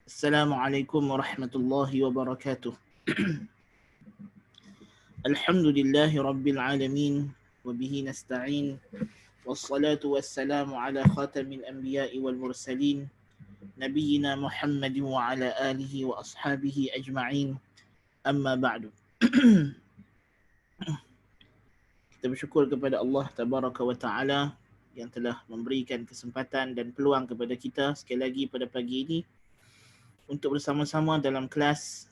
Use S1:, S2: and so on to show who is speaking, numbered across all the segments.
S1: Assalamualaikum warahmatullahi wabarakatuh. Alhamdulillahi rabbil alamin wa bihi nasta'in wassalatu wassalamu ala khatamil anbiya'i wal mursalin nabiyyina Muhammadin wa ala alihi wa ashabihi ajma'in. Amma ba'du. Kita bersyukur kepada Allah tabaraka wa ta'ala yang telah memberikan kesempatan dan peluang kepada kita sekali lagi pada pagi ini untuk bersama-sama dalam kelas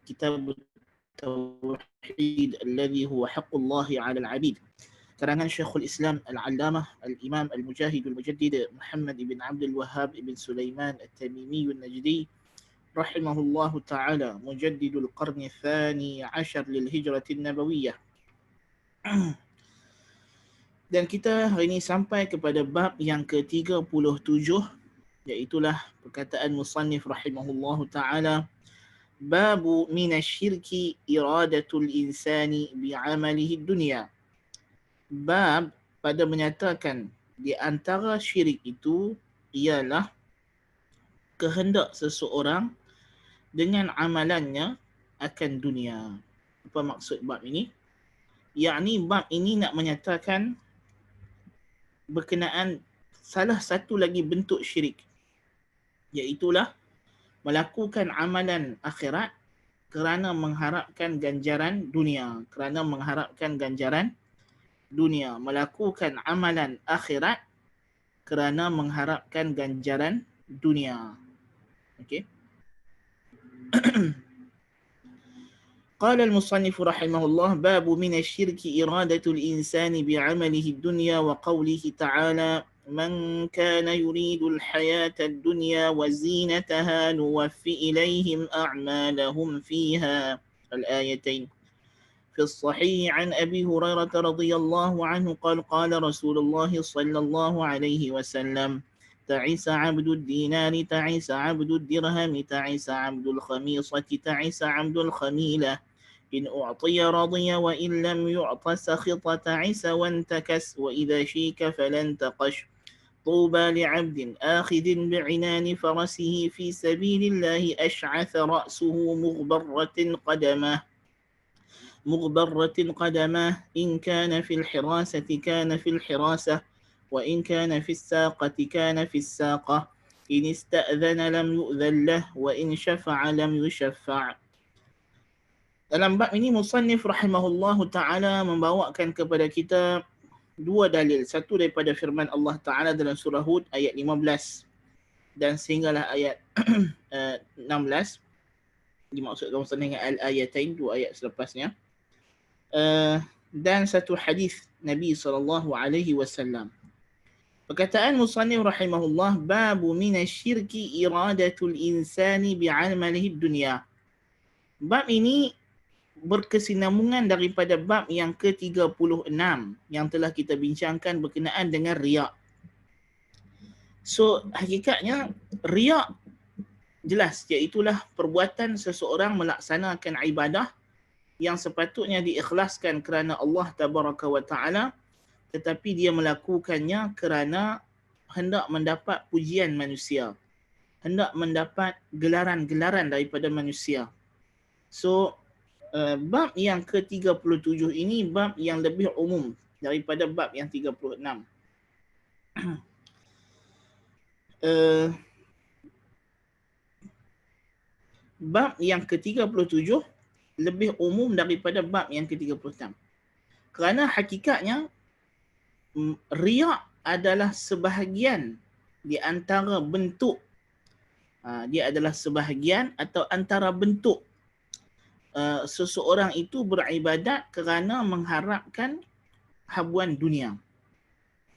S1: Kitab Tauhid alladhi huwa haqqullahi 'alal 'abid, karangan Syekhul Islam Al-Allamah Al-Imam Al-Mujahid Al-Mujaddid Muhammad ibn Abdul Wahhab ibn Sulaiman At-Tamimi An-Najdi rahimahullahu ta'ala, mujaddidul qarni tsani 'ashar lil hijratin nabawiyyah. Dan kita hari ini sampai kepada bab yang ke-37, iaitulah perkataan musannif rahimahullahu ta'ala, babu minasyirki iradatul insani bi'amalihi dunia. Bab pada menyatakan di antara syirik itu ialah kehendak seseorang dengan amalannya akan dunia. Apa maksud bab ini? Yakni bab ini nak menyatakan berkenaan salah satu lagi bentuk syirik, iaitulah melakukan amalan akhirat kerana mengharapkan ganjaran dunia. Kerana mengharapkan ganjaran dunia. Melakukan amalan akhirat kerana mengharapkan ganjaran dunia. Okey. Qala al-musannif rahimahullah, babu min asy-syirki iradatul insani bi'amalihi ad-dunya wa qawlihi ta'ala من كان يريد الحياة الدنيا وزينتها نوفي إليهم أعمالهم فيها. الآيتين. في الصحيح عن أبي هريرة رضي الله عنه قال قال رسول الله صلى الله عليه وسلم تعس عبد الدينار تعس عبد الدرهم تعس عبد الخميصة تعس عبد الخميلة إن أعطي رضي وإن لم يعط سخط تعس وانتكس وإذا شيك فلن تقش طوبى لعبد آخذ بعنان فرسه في سبيل الله أشعث رأسه مغبرة قدماه إن كان في الحراسة كان في الحراسة وإن كان في الساقة كان في الساقة إن استأذن لم يؤذن له وإن شفع لم يشفع. Dalam bab ini musannif rahimahullahu ta'ala membawakan kepada kita dua dalil. Satu daripada firman Allah Ta'ala dalam surah Hud ayat 15 dan sehinggalah ayat 16. Dimaksudkan musannif dengan al-ayatain, dua ayat selepasnya. Dan satu hadis Nabi SAW. Perkataan musannif rahimahullah, babu minasyirki iradatul insani bi'amalihi dunya. Bab ini berkesinambungan daripada bab yang ke-36 yang telah kita bincangkan berkenaan dengan riak. So, hakikatnya riak jelas, iaitulah perbuatan seseorang melaksanakan ibadah yang sepatutnya diikhlaskan kerana Allah Tabaraka wa Ta'ala, tetapi dia melakukannya kerana hendak mendapat pujian manusia, hendak mendapat gelaran-gelaran daripada manusia. So, bab yang ke-37 ini bab yang lebih umum daripada bab yang 36. Bab yang ke-37 lebih umum daripada bab yang ke-36. Kerana hakikatnya riak adalah sebahagian di antara bentuk, dia adalah sebahagian atau antara bentuk seseorang itu beribadat kerana mengharapkan habuan dunia.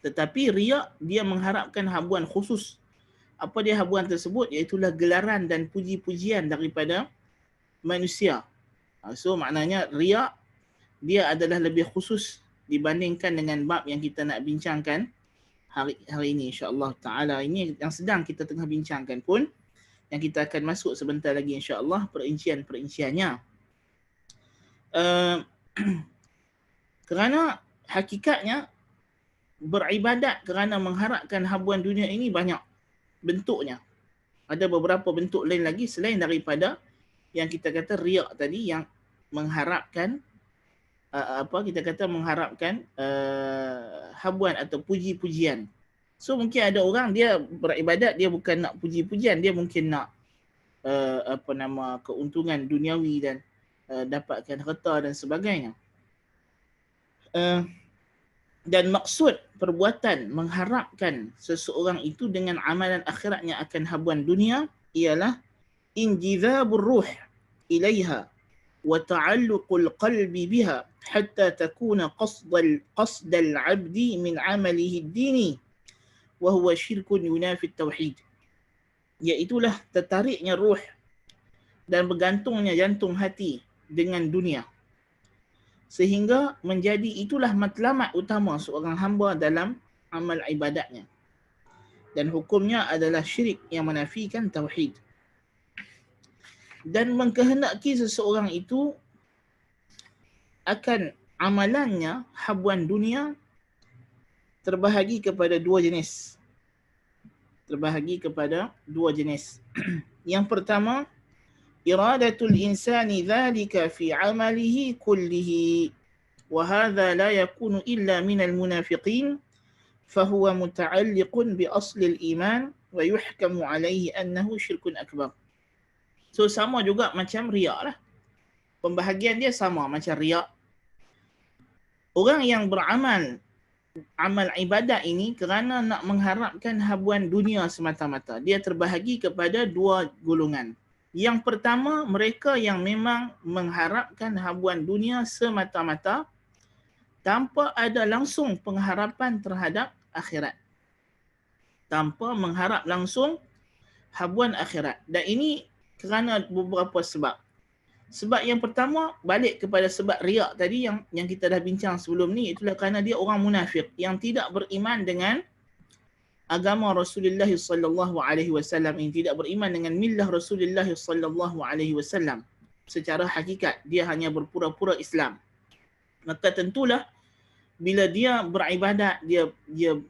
S1: Tetapi riak dia mengharapkan habuan khusus. Apa dia habuan tersebut? Iaitulah gelaran dan puji-pujian daripada manusia. So maknanya riak dia adalah lebih khusus dibandingkan dengan bab yang kita nak bincangkan hari ini, insya-Allah taala. Ini yang sedang kita tengah bincangkan pun, yang kita akan masuk sebentar lagi insya-Allah perincian-perinciannya. Kerana hakikatnya beribadat kerana mengharapkan habuan dunia ini banyak bentuknya. Ada beberapa bentuk lain lagi selain daripada yang kita kata riak tadi, yang mengharapkan mengharapkan habuan atau puji-pujian. So mungkin ada orang dia beribadat, dia bukan nak puji-pujian, dia mungkin nak keuntungan duniawi dan dapatkan harta dan sebagainya. Dan maksud perbuatan mengharapkan seseorang itu dengan amalan akhiratnya akan habuan dunia ialah injizabur ruh ilaiha wa ta'alluqul qalbi biha hatta takuna qasdal 'abdi min 'amalihi ad-dini wa huwa syirkun yunafi at-tauhid. Iaitulah tertariknya ruh dan bergantungnya jantung hati dengan dunia, sehingga menjadi itulah matlamat utama seorang hamba dalam amal ibadatnya. Dan hukumnya adalah syirik yang menafikan tauhid. Dan mengkehendaki seseorang itu akan amalannya habuan dunia terbahagi kepada dua jenis. Yang pertama, iradatul insani dhalika fi amalihi kullihi wa hadha la yakunu illa minal munafiqin fahuwa muta'alliqun bi aslil iman wa yuhkamu alaihi annahu syirkun akbar. So sama juga macam riak lah. Pembahagian dia sama macam riak. Orang yang beramal amal ibadat ini kerana nak mengharapkan habuan dunia semata-mata, dia terbahagi kepada dua golongan. Yang pertama, mereka yang memang mengharapkan habuan dunia semata-mata tanpa ada langsung pengharapan terhadap akhirat. Tanpa mengharap langsung habuan akhirat. Dan ini kerana beberapa sebab. Sebab yang pertama, balik kepada sebab riak tadi yang kita dah bincang sebelum ni, itulah kerana dia orang munafik yang tidak beriman dengan agama Rasulullah sallallahu alaihi wasallam, yang tidak beriman dengan millah Rasulullah sallallahu alaihi wasallam. Secara hakikat dia hanya berpura-pura Islam. Maka tentulah bila dia beribadat, dia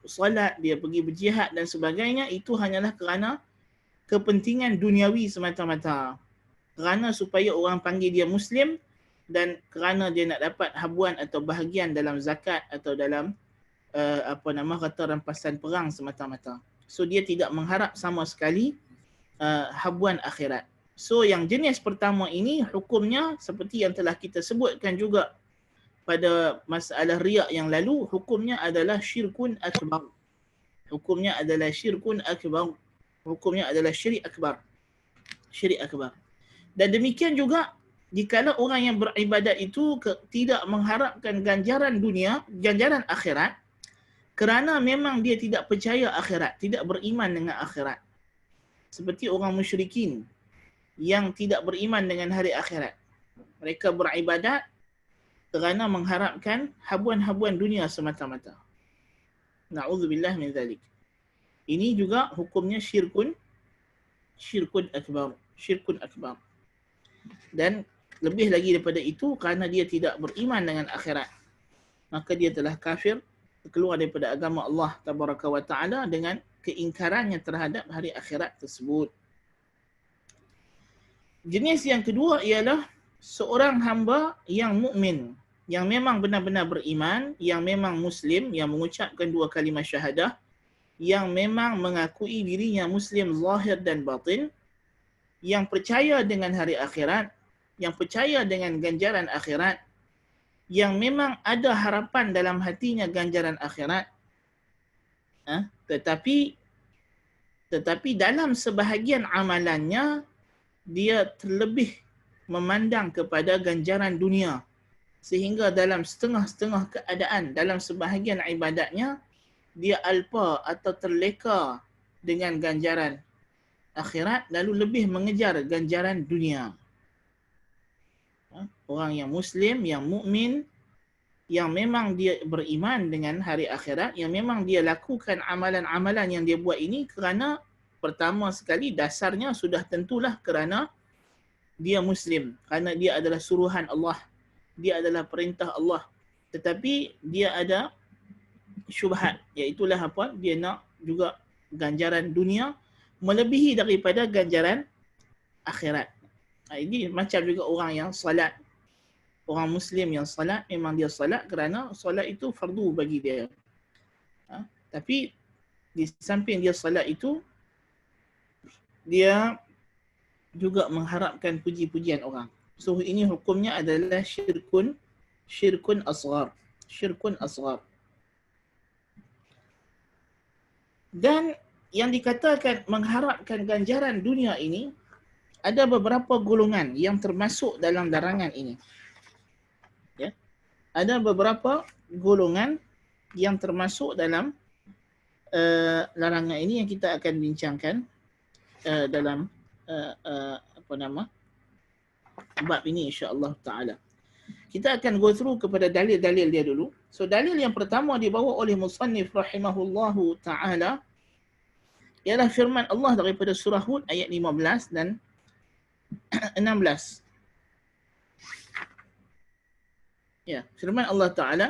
S1: solat, dia pergi berjihad dan sebagainya, itu hanyalah kerana kepentingan duniawi semata-mata. Kerana supaya orang panggil dia Muslim dan kerana dia nak dapat habuan atau bahagian dalam zakat atau dalam rampasan perang semata-mata. So dia tidak mengharap sama sekali habuan akhirat. So yang jenis pertama ini hukumnya seperti yang telah kita sebutkan juga pada masalah riak yang lalu, hukumnya adalah syirkun akbar. Hukumnya adalah syirkun akbar. Hukumnya adalah syirik akbar. Syirik akbar. Dan demikian juga jikalau orang yang beribadat itu tidak mengharapkan ganjaran dunia, ganjaran akhirat, kerana memang dia tidak percaya akhirat, tidak beriman dengan akhirat. Seperti orang musyrikin yang tidak beriman dengan hari akhirat. Mereka beribadat kerana mengharapkan habuan-habuan dunia semata-mata. Na'udzubillah min zalik. Ini juga hukumnya syirkun akbar. Syirkun akbar. Dan lebih lagi daripada itu, kerana dia tidak beriman dengan akhirat, maka dia telah kafir, keluar daripada agama Allah Tabaraka wa Ta'ala dengan keingkarannya terhadap hari akhirat tersebut. Jenis yang kedua ialah seorang hamba yang mukmin, yang memang benar-benar beriman, yang memang Muslim, yang mengucapkan dua kalimah syahadah, yang memang mengakui dirinya Muslim zahir dan batin, yang percaya dengan hari akhirat, yang percaya dengan ganjaran akhirat, yang memang ada harapan dalam hatinya ganjaran akhirat, tetapi dalam sebahagian amalannya dia terlebih memandang kepada ganjaran dunia, sehingga dalam setengah-setengah keadaan dalam sebahagian ibadatnya dia alpa atau terleka dengan ganjaran akhirat, lalu lebih mengejar ganjaran dunia. Orang yang Muslim, yang mukmin, yang memang dia beriman dengan hari akhirat, yang memang dia lakukan amalan-amalan yang dia buat ini kerana pertama sekali dasarnya sudah tentulah kerana dia Muslim, kerana dia adalah suruhan Allah, dia adalah perintah Allah. Tetapi dia ada syubhat, iaitulah apa? Dia nak juga ganjaran dunia, melebihi daripada ganjaran akhirat. Ini macam juga orang yang salat. Orang Muslim yang salat, memang dia salat kerana salat itu fardu bagi dia. Tapi di samping dia salat itu, dia juga mengharapkan puji-pujian orang. So ini hukumnya adalah syirkun asghar. Syirkun asghar. Dan yang dikatakan mengharapkan ganjaran dunia ini, ada beberapa golongan yang termasuk dalam larangan ini. Ya. Ada beberapa golongan yang termasuk dalam larangan ini yang kita akan bincangkan dalam bab ini insya-Allah taala. Kita akan go through kepada dalil-dalil dia dulu. So dalil yang pertama dibawa oleh musannif rahimahullahu taala ialah firman Allah daripada surah Hud ayat 15 dan 16. Ya, firman Allah taala,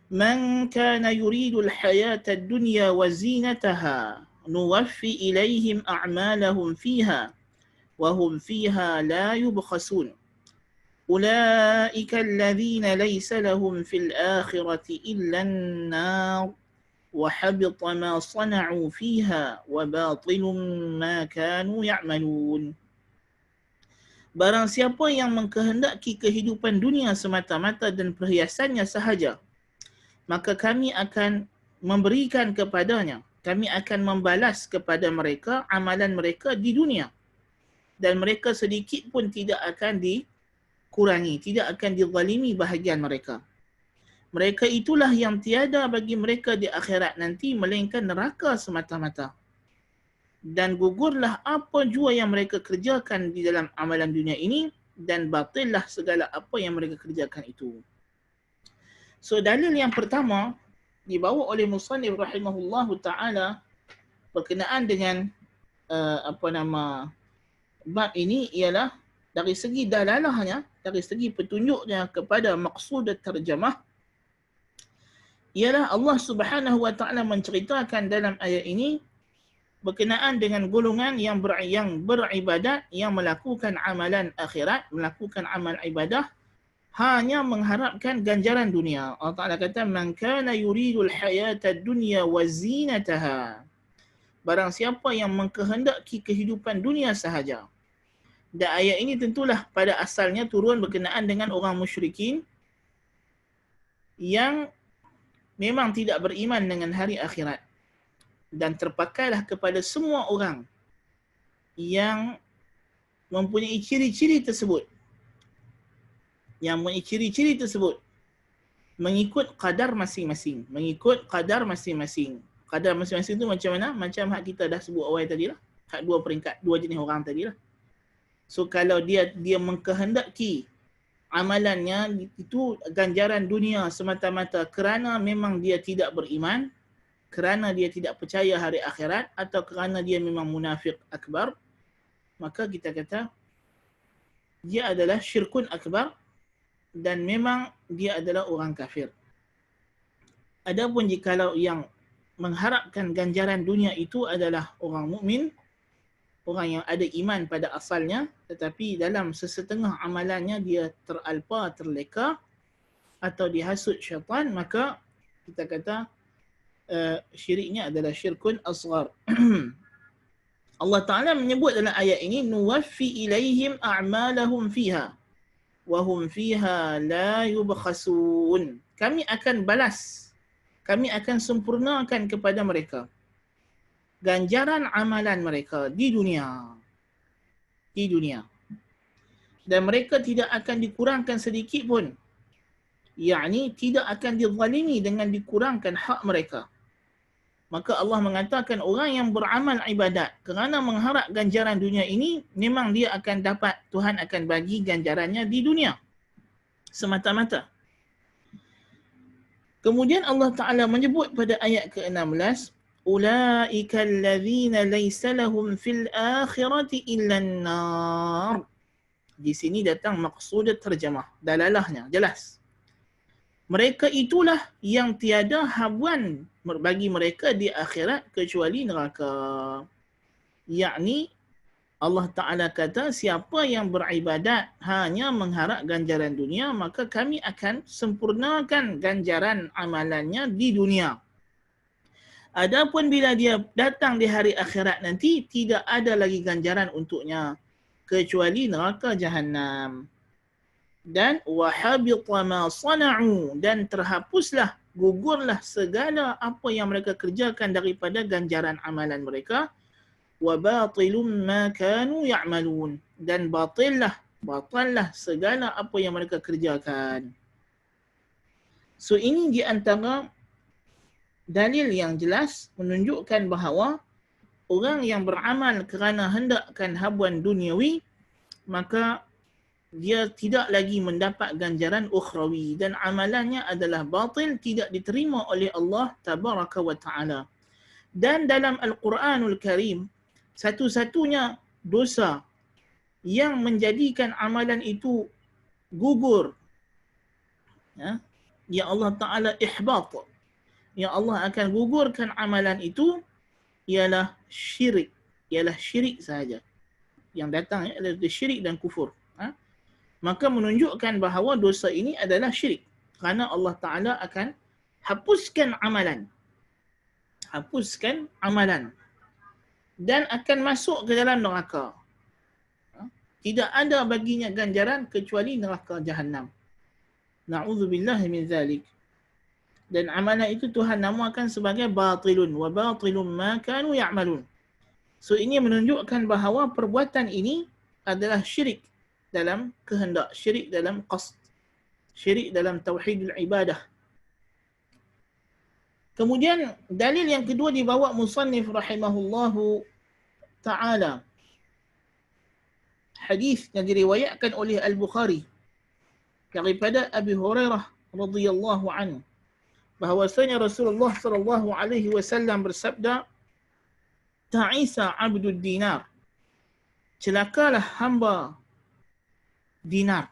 S1: "Man kana yuridul hayata ad-dunya wa zinataha nuwaffi ilaihim a'malahum fiha wa hum fiha la yubkhasun. Ulaika alladhina laysa lahum fil akhirati illa an-nar wa habita ma sana'u fiha wa batilun ma kanu ya'malun." Barang siapa yang mengkehendaki kehidupan dunia semata-mata dan perhiasannya sahaja, maka kami akan memberikan kepadanya, kami akan membalas kepada mereka amalan mereka di dunia, dan mereka sedikit pun tidak akan dikurangi, tidak akan dizalimi bahagian mereka. Mereka itulah yang tiada bagi mereka di akhirat nanti melainkan neraka semata-mata. Dan gugurlah apa jua yang mereka kerjakan di dalam amalan dunia ini, dan batillah segala apa yang mereka kerjakan itu. So dalil yang pertama dibawa oleh musannif rahimahullahu taala berkenaan dengan bab ini ialah dari segi dalalahnya, dari segi petunjuknya kepada maksud terjemah, ialah Allah Subhanahu wa taala menceritakan dalam ayat ini berkenaan dengan golongan yang beribadat, yang melakukan amalan akhirat, melakukan amal ibadah hanya mengharapkan ganjaran dunia. Allah Ta'ala kata, "Man kana yuridul hayata dunya wa zinataha." Barang siapa yang mengkehendaki kehidupan dunia sahaja. Dan ayat ini tentulah pada asalnya turun berkenaan dengan orang musyrikin yang memang tidak beriman dengan hari akhirat. Dan terpakailah kepada semua orang yang mempunyai ciri-ciri tersebut. Yang mempunyai ciri-ciri tersebut mengikut kadar masing-masing. Mengikut kadar masing-masing. Kadar masing-masing itu macam mana? Macam hak kita dah sebut awal tadi lah. Hak dua peringkat, dua jenis orang tadi lah. So kalau dia mengkehendaki amalannya itu ganjaran dunia semata-mata kerana memang dia tidak beriman, kerana dia tidak percaya hari akhirat, atau kerana dia memang munafik akbar, maka kita kata dia adalah syirkun akbar dan memang dia adalah orang kafir. Adapun jikalau yang mengharapkan ganjaran dunia itu adalah orang mukmin, orang yang ada iman pada asalnya, tetapi dalam sesetengah amalannya dia teralpa, terleka atau dihasut syaitan, maka kita kata syiriknya adalah syirkun asghar. Allah Ta'ala menyebut dalam ayat ini, "Nuwaffi ilaihim a'malahum fiha wa hum fiha la yubkhasun." Kami akan balas, kami akan sempurnakan kepada mereka ganjaran amalan mereka di dunia. Di dunia. Dan mereka tidak akan dikurangkan sedikit pun. Yakni tidak akan dizalimi dengan dikurangkan hak mereka. Maka Allah mengatakan orang yang beramal ibadat kerana mengharap ganjaran dunia ini, memang dia akan dapat, Tuhan akan bagi ganjarannya di dunia semata-mata. Kemudian Allah Ta'ala menyebut pada ayat ke-16, "Ulaika alladhina laysa lahum fil akhirati illa an-nar." Di sini datang maksud terjemah, dalalahnya jelas. Mereka itulah yang tiada habuan bagi mereka di akhirat kecuali neraka. yakni Allah Ta'ala kata siapa yang beribadat hanya mengharap ganjaran dunia, maka kami akan sempurnakan ganjaran amalannya di dunia. Adapun bila dia datang di hari akhirat nanti, tidak ada lagi ganjaran untuknya kecuali neraka Jahannam. Dan wahabita ma sana'u, dan terhapuslah, gugurlah segala apa yang mereka kerjakan daripada ganjaran amalan mereka. Wa batilum ma kanu ya'malun, dan batallah segala apa yang mereka kerjakan. So ini di antara dalil yang jelas menunjukkan bahawa orang yang beramal kerana hendakkan habuan duniawi, maka dia tidak lagi mendapat ganjaran ukhrawi dan amalannya adalah batil, tidak diterima oleh Allah Tabaraka wa Ta'ala. Dan dalam Al-Quranul Karim, satu-satunya dosa yang menjadikan amalan itu gugur, ya Allah Ta'ala ihbat, yang Allah akan gugurkan amalan itu, ialah syirik. Ialah syirik sahaja. Yang datang adalah syirik dan kufur. Maka menunjukkan bahawa dosa ini adalah syirik. Kerana Allah Ta'ala akan hapuskan amalan. Hapuskan amalan. Dan akan masuk ke dalam neraka. Tidak ada baginya ganjaran kecuali neraka Jahannam. Na'udzubillahi min zalik. Dan amalan itu Tuhan namakan sebagai batilun wa batilun ma kanu ya'malun. So ini menunjukkan bahawa perbuatan ini adalah syirik dalam kehendak, syirik dalam qasd, syirik dalam tauhidul ibadah. Kemudian dalil yang kedua dibawa musannif rahimahullahu ta'ala. Hadis yang diriwayatkan oleh Al-Bukhari daripada Abi Hurairah radhiyallahu anhu, bahwasanya Rasulullah sallallahu alaihi wasallam bersabda, ta'isa 'abdud dinar, celakalah hamba dinar.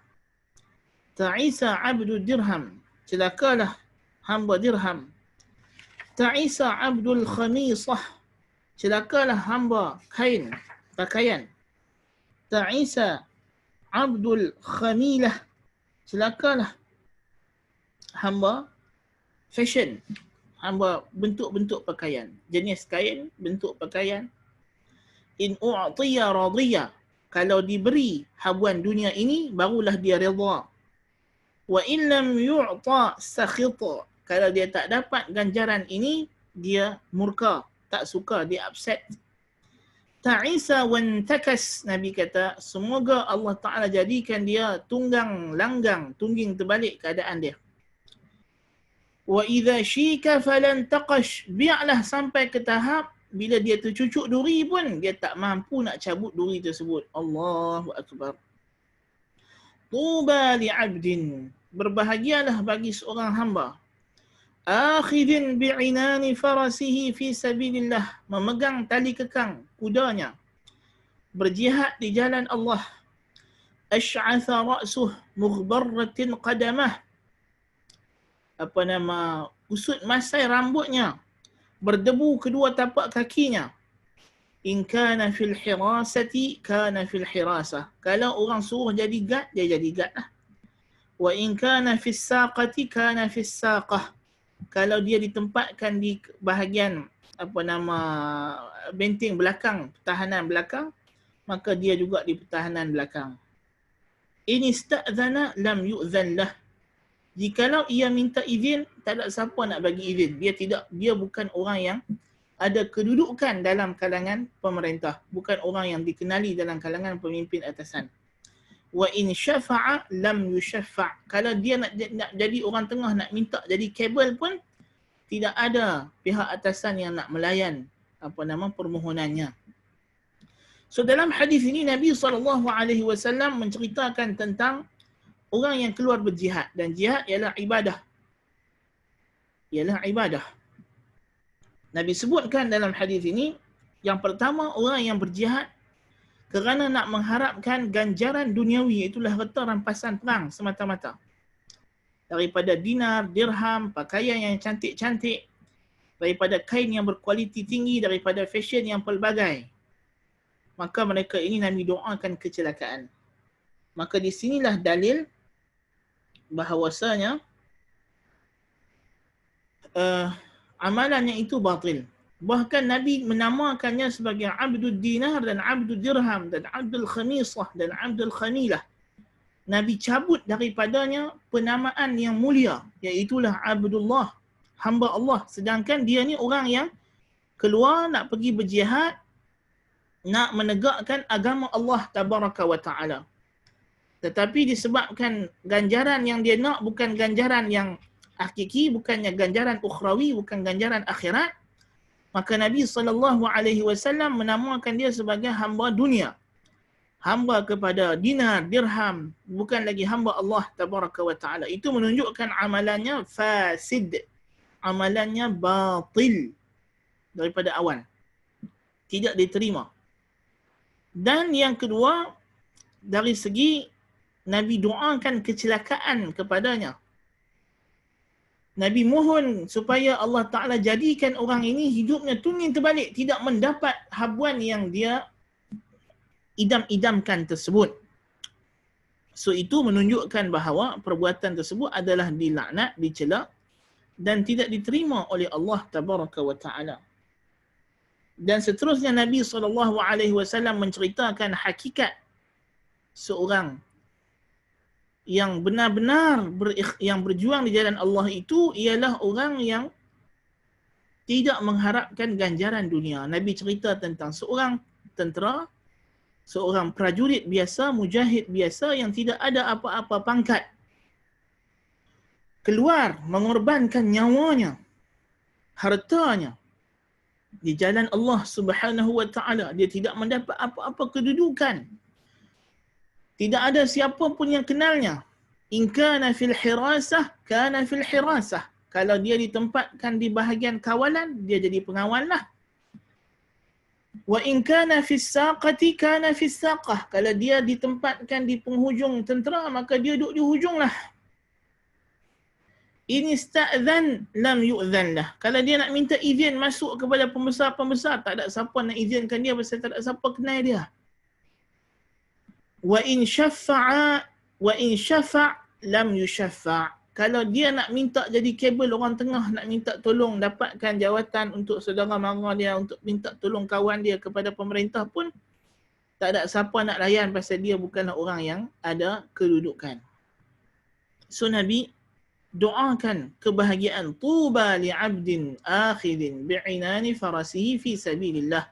S1: Ta'isa 'abdud dirham, celakalah hamba dirham. Ta'isa 'abdul khamisah, celakalah hamba kain, pakaian. Ta'isa 'abdul khamilah, celakalah hamba fashion, hamba bentuk-bentuk pakaian, jenis kain, bentuk pakaian. In u'tiya radiya, kalau diberi habuan dunia ini barulah dia redha. Wa in lam yu'ta sakhita, kalau dia tak dapat ganjaran ini dia murka, tak suka, dia upset. Ta'isa wantakas, Nabi kata semoga Allah Ta'ala jadikan dia tunggang langgang, tungging terbalik keadaan dia. Wa idza syika falan taqash, biarlah sampai ke tahap bila dia tercucuk duri pun dia tak mampu nak cabut duri tersebut. Allahu akbar. Tuba li'abdin, berbahagialah bagi seorang hamba. Akhidin bi'inani farasihi fi sabilillah, memegang tali kekang kudanya, berjihad di jalan Allah. Ash'atha ra'suh mughbarratin qadamah, usut masai rambutnya, berdebu kedua tapak kakinya. In kana fil hirasati kana fil hirasah, kalau orang suruh jadi guard, dia jadi guard lah. Wa in kana fis saqati kana fis saqah, kalau dia ditempatkan di bahagian benteng belakang, pertahanan belakang, maka dia juga di pertahanan belakang. In ista'zana lam yu'zan lah, jikalau ia minta izin, tak ada siapa nak bagi izin. Dia bukan orang yang ada kedudukan dalam kalangan pemerintah, bukan orang yang dikenali dalam kalangan pemimpin atasan. Wa in syafa'a lam yushaffa', kalau dia nak jadi orang tengah, nak minta jadi kabel pun, tidak ada pihak atasan yang nak melayan permohonannya. So dalam hadis ini Nabi SAW menceritakan tentang orang yang keluar berjihad, dan jihad ialah ibadah. Ialah ibadah. Nabi sebutkan dalam hadis ini, yang pertama orang yang berjihad kerana nak mengharapkan ganjaran duniawi, itulah harta rampasan perang semata-mata. Daripada dinar, dirham, pakaian yang cantik-cantik, daripada kain yang berkualiti tinggi, daripada fashion yang pelbagai. maka mereka ini Nabi doakan kecelakaan. Maka di sinilah dalil bahawasanya amalannya itu batil. Bahkan Nabi menamakannya sebagai Abdul Dinar dan Abdul Dirham dan Abdul Khamisah dan Abdul Khamilah. Nabi cabut daripadanya penamaan yang mulia, iaitulah Abdullah, hamba Allah. Sedangkan dia ni orang yang keluar nak pergi berjihad, nak menegakkan agama Allah Tabaraka wa Ta'ala. Tetapi disebabkan ganjaran yang dia nak bukan ganjaran yang hakiki, bukannya ganjaran ukhrawi, bukan ganjaran akhirat, maka Nabi SAW menamakan dia sebagai hamba dunia. Hamba kepada dinar, dirham, bukan lagi hamba Allah Tabaraka wa Ta'ala. Itu menunjukkan amalannya fasid. Amalannya batil daripada awal. Tidak diterima. Dan yang kedua, dari segi Nabi doakan kecelakaan kepadanya. Nabi mohon supaya Allah Ta'ala jadikan orang ini hidupnya tunin terbalik. Tidak mendapat habuan yang dia idam-idamkan tersebut. So itu menunjukkan bahawa perbuatan tersebut adalah dilaknat, dicela dan tidak diterima oleh Allah Tabaraka wa Ta'ala. Dan seterusnya Nabi SAW menceritakan hakikat seorang yang benar-benar yang berjuang di jalan Allah itu ialah orang yang tidak mengharapkan ganjaran dunia. Nabi cerita tentang seorang tentera, seorang prajurit biasa, mujahid biasa yang tidak ada apa-apa pangkat. Keluar mengorbankan nyawanya, hartanya di jalan Allah Subhanahu wa Ta'ala. Dia tidak mendapat apa-apa kedudukan. Tidak ada siapa pun yang kenalnya. In kana fil hirasah, kana fil hirasah. Kalau dia ditempatkan di bahagian kawalan, dia jadi pengawal lah. Wa in kana fis saqati kana fis saqah. Kalau dia ditempatkan di penghujung tentera, maka dia duduk di hujung lah. In ista'zan lam yu'zan lah. Kalau dia nak minta izin masuk kepada pembesar-pembesar, tak ada siapa nak izinkan dia pasal tak ada siapa kenal dia. Wa in syafa' lam yushaffa'. Kalau dia nak minta jadi kabel orang tengah, nak minta tolong dapatkan jawatan untuk saudara mara dia, untuk minta tolong kawan dia kepada pemerintah pun, tak ada siapa nak layan pasal dia bukanlah orang yang ada kedudukan. So Nabi doakan kebahagiaan. Tuba li'abdin akhidin bi'inani farasihi fi sabilillah.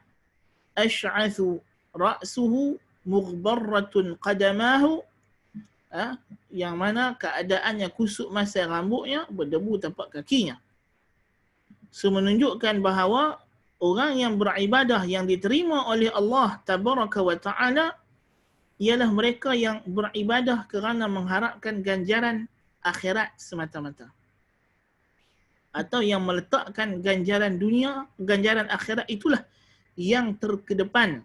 S1: Ash'athu ra'suhu mughbarratun qadamahu. Yang mana keadaannya kusut masai rambutnya, berdebu tapak kakinya. So menunjukkan bahawa orang yang beribadah yang diterima oleh Allah Tabaraka wa Ta'ala ialah mereka yang beribadah kerana mengharapkan ganjaran akhirat semata-mata. Atau yang meletakkan ganjaran dunia, ganjaran akhirat itulah yang terkedepan.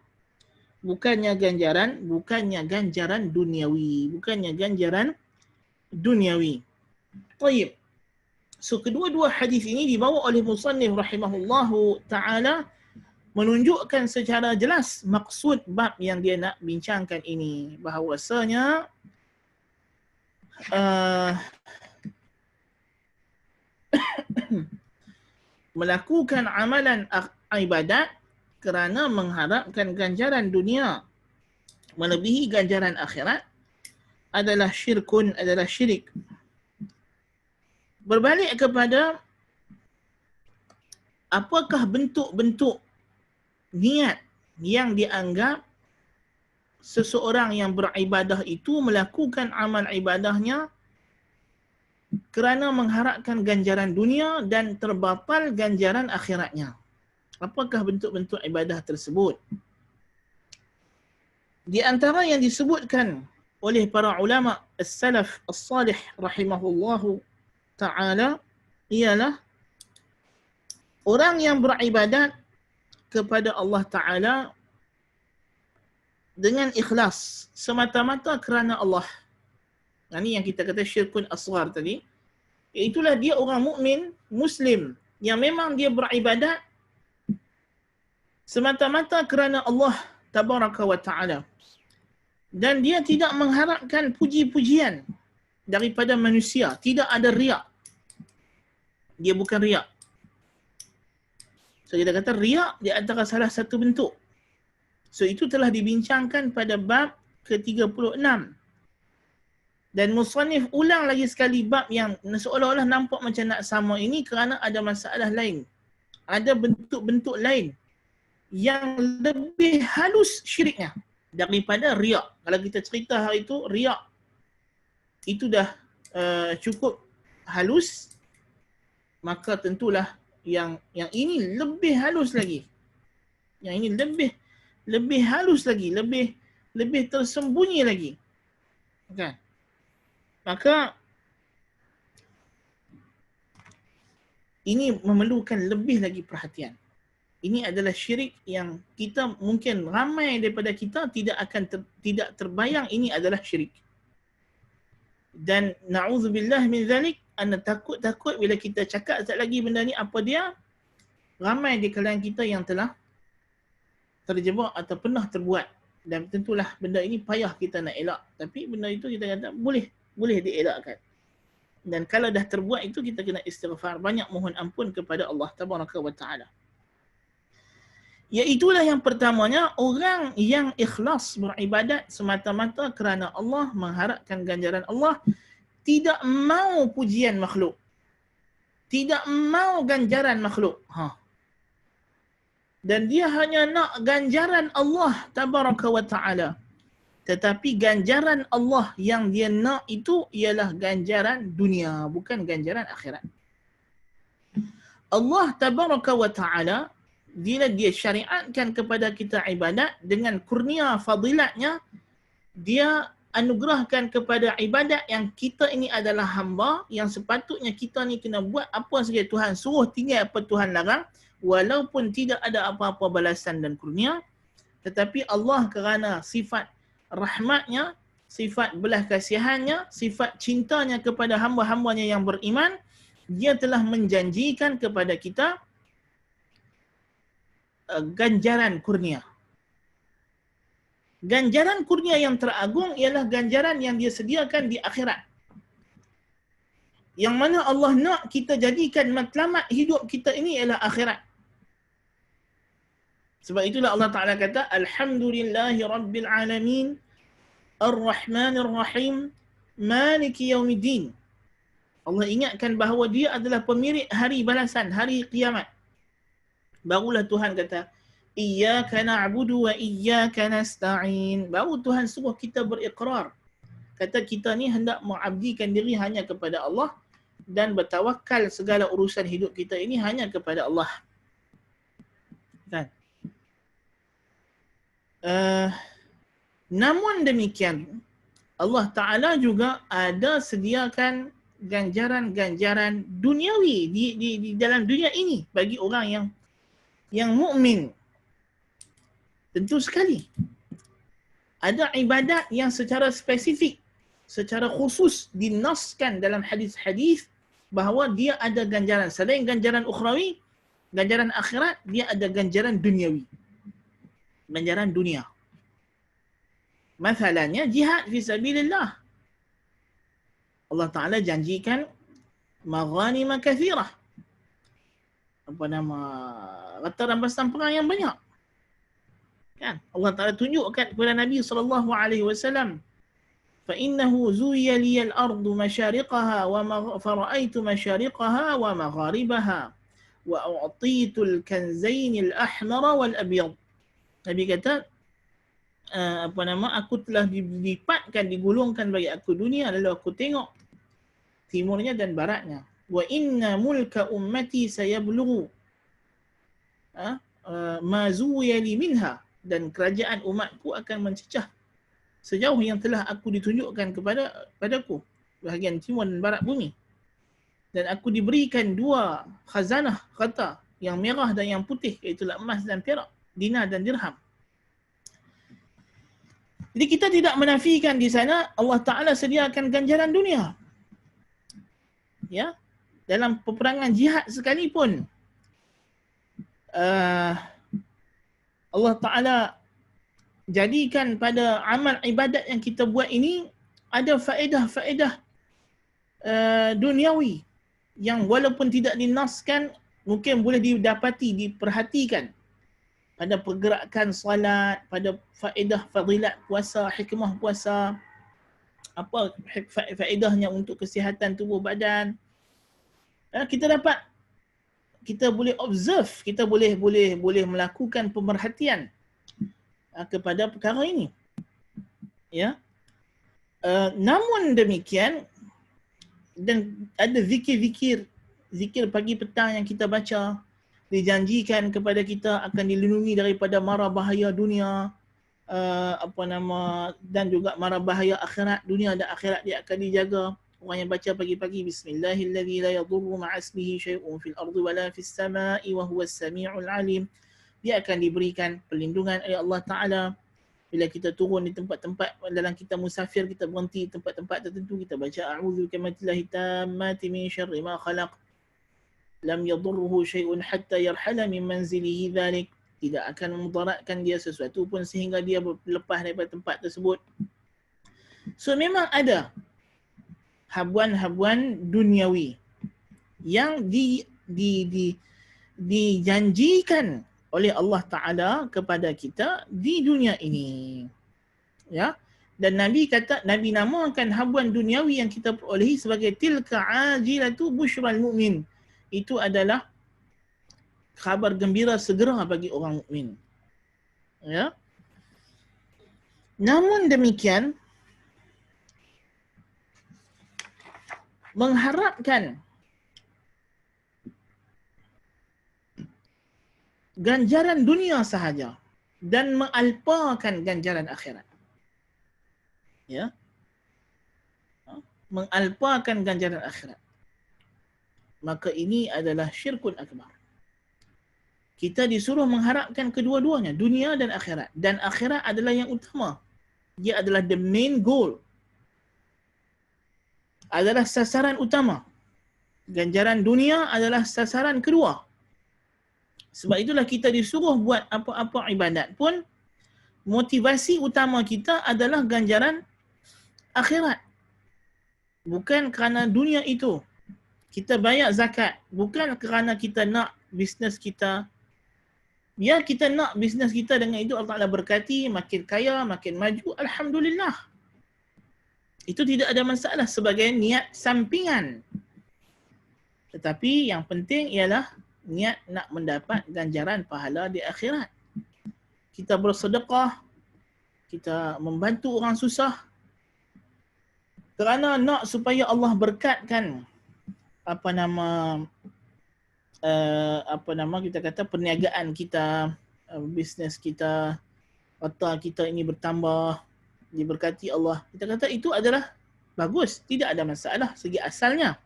S1: Bukannya ganjaran duniawi, bukannya ganjaran duniawi. Baik. So kedua-dua hadis ini dibawa oleh musannif rahimahullahu taala menunjukkan secara jelas maksud bab yang dia nak bincangkan ini, bahawasanya melakukan amalan ibadat kerana mengharapkan ganjaran dunia melebihi ganjaran akhirat adalah syirkun, adalah syirik. Berbalik kepada apakah bentuk-bentuk niat yang dianggap seseorang yang beribadah itu melakukan amal ibadahnya kerana mengharapkan ganjaran dunia dan terbatal ganjaran akhiratnya. Apakah bentuk-bentuk ibadah tersebut? Di antara yang disebutkan oleh para ulama as-salaf as-salih rahimahullahu ta'ala ialah orang yang beribadat kepada Allah Ta'ala dengan ikhlas semata-mata kerana Allah. Ini yang kita kata syirkun asghar tadi. Itulah dia orang mukmin, muslim yang memang dia beribadat semata-mata kerana Allah tabaraka wa ta'ala. Dan dia tidak mengharapkan puji-pujian daripada manusia. Tidak ada riak. Dia bukan riak. So kita kata riak di antara salah satu bentuk. So itu telah dibincangkan pada bab ke-36. Dan musannif ulang lagi sekali bab yang seolah-olah nampak macam nak sama ini kerana ada masalah lain. Ada bentuk-bentuk lain yang lebih halus syiriknya daripada riak. Kalau kita cerita hari itu, riak itu dah cukup halus, maka tentulah yang ini lebih halus lagi. Yang ini lebih halus lagi, lebih tersembunyi lagi. Kan? Maka ini memerlukan lebih lagi perhatian. Ini adalah syirik yang kita mungkin ramai daripada kita tidak terbayang ini adalah syirik. Dan na'udzubillah min zalik, anda takut bila kita cakap sekali lagi benda ni apa dia, ramai di kalangan kita yang telah terjebak atau pernah terbuat. Dan tentulah benda ini payah kita nak elak. Tapi benda itu kita kata boleh dielakkan. Dan kalau dah terbuat itu kita kena istighfar, banyak mohon ampun kepada Allah tabaraka wa ta'ala. Iaitulah yang pertamanya, orang yang ikhlas beribadat semata-mata kerana Allah, mengharapkan ganjaran Allah, tidak mau pujian makhluk, tidak mau ganjaran makhluk. Dan dia hanya nak ganjaran Allah tabaraka wa ta'ala. Tetapi ganjaran Allah yang dia nak itu ialah ganjaran dunia, bukan ganjaran akhirat. Allah tabaraka wa ta'ala, bila dia syariatkan kepada kita ibadat dengan kurnia fadilatnya, dia anugerahkan kepada ibadat yang kita ini adalah hamba, yang sepatutnya kita ni kena buat apa saja Tuhan suruh, tinggal apa Tuhan larang, walaupun tidak ada apa-apa balasan dan kurnia. Tetapi Allah kerana sifat rahmatnya, sifat belas kasihannya, sifat cintanya kepada hamba-hambanya yang beriman, dia telah menjanjikan kepada kita ganjaran kurnia. Ganjaran kurnia yang teragung ialah ganjaran yang dia sediakan di akhirat. Yang mana Allah nak kita jadikan matlamat hidup kita ini ialah akhirat. Sebab itulah Allah Ta'ala kata, Alhamdulillahi Rabbil Alamin, Ar-Rahmanir Rahim, Maliki Yaumiddin. Allah ingatkan bahawa dia adalah pemilik hari balasan, hari kiamat. Barulah Tuhan kata, Iyyaka na'budu wa iyyaka nasta'in. Baru Tuhan suruh kita berikrar. Kata kita ni hendak mengabdikan diri hanya kepada Allah dan bertawakal segala urusan hidup kita ini hanya kepada Allah. Kan? Namun demikian, Allah Ta'ala juga ada sediakan ganjaran-ganjaran duniawi di dalam dunia ini bagi orang yang mukmin. Tentu sekali. Ada ibadat yang secara spesifik, secara khusus dinaskan dalam hadis-hadis bahawa dia ada ganjaran. Selain ganjaran ukhrawi, ganjaran akhirat, dia ada ganjaran duniawi. Ganjaran dunia. Masalahnya jihad fi sabilillah. Allah Ta'ala janjikan maghanima kathirah. Harta rampasan perang yang banyak. Kan? Allah Ta'ala tunjukkan kepada Nabi SAW, فَإِنَّهُ زُوِيَ لِيَ الْأَرْضُ مَشَارِقَهَا فَرَأَيْتُ مَشَارِقَهَا وَمَغَارِبَهَا وَأُعْطِيتُ الْكَنْزَيْنِ الْأَحْمَرَ وَالْأَبْيَضِ. Nabi kata, aku telah dilipatkan, digulungkan bagi aku dunia, lalu aku tengok timurnya dan baratnya. Wa inna mulka ummati sayablughu ma zuwiya li minha, dan kerajaan umatku akan mencecah sejauh yang telah aku ditunjukkan padaku, bahagian timur dan barat bumi. Dan aku diberikan dua khazanah kata, yang merah dan yang putih, iaitu emas dan perak, dinar dan dirham. Jadi kita tidak menafikan di sana Allah Ta'ala sediakan ganjaran dunia. Ya, dalam peperangan jihad sekalipun Allah Ta'ala jadikan pada amal ibadat yang kita buat ini ada faedah-faedah duniawi yang walaupun tidak dinaskan mungkin boleh didapati, diperhatikan pada pergerakan solat, pada faedah fadilat puasa, hikmah puasa, apa faedahnya untuk kesihatan tubuh badan. Kita dapat, kita boleh observe, kita boleh melakukan pemerhatian kepada perkara ini. Ya. Namun demikian, dan ada zikir pagi petang yang kita baca, dijanjikan kepada kita akan dilindungi daripada mara bahaya dunia, dan juga mara bahaya akhirat. Dunia dan akhirat dia akan dijaga. Orang yang baca pagi-pagi bismillahilladzi la yadurru ma'asmihi syai'un fil ardi wala fis sama'i wa huwas sami'ul alim, dia akan diberikan perlindungan oleh Allah Taala. Bila kita turun di tempat-tempat, dalam kita musafir, kita berhenti tempat-tempat tertentu, kita baca a'udzu bikalimatillahi tammati min syarri ma khalaq lam yadurruhu syai'un hatta yarhala min manzilihi dzalik, tidak akan memudaratkan dia sesuatu pun sehingga dia lepas daripada tempat tersebut. So memang ada habuan-habuan duniawi yang dijanjikan oleh Allah Ta'ala kepada kita di dunia ini. Ya. Dan Nabi kata, Nabi namakan habuan duniawi yang kita perolehi sebagai tilka ajilatu busyral mu'min. Itu adalah khabar gembira segera bagi orang mukmin. Ya. Namun demikian, mengharapkan ganjaran dunia sahaja dan mengalpakan ganjaran akhirat. Ya. Mengalpakan ganjaran akhirat. Maka ini adalah syirkun akbar. Kita disuruh mengharapkan kedua-duanya, dunia dan akhirat. Dan akhirat adalah yang utama. Dia adalah the main goal. Adalah sasaran utama. Ganjaran dunia adalah sasaran kedua. Sebab itulah kita disuruh buat apa-apa ibadat pun, motivasi utama kita adalah ganjaran akhirat. Bukan kerana dunia itu. Kita bayar zakat bukan kerana kita nak bisnes kita. Ya, kita nak bisnes kita dengan itu Allah Ta'ala berkati, makin kaya, makin maju, alhamdulillah. Itu tidak ada masalah sebagai niat sampingan. Tetapi yang penting ialah niat nak mendapat ganjaran pahala di akhirat. Kita bersedekah, kita membantu orang susah kerana nak supaya Allah berkatkan kita kata perniagaan kita, bisnes kita, harta kita ini bertambah, diberkati Allah. Kita kata itu adalah bagus, tidak ada masalah segi asalnya.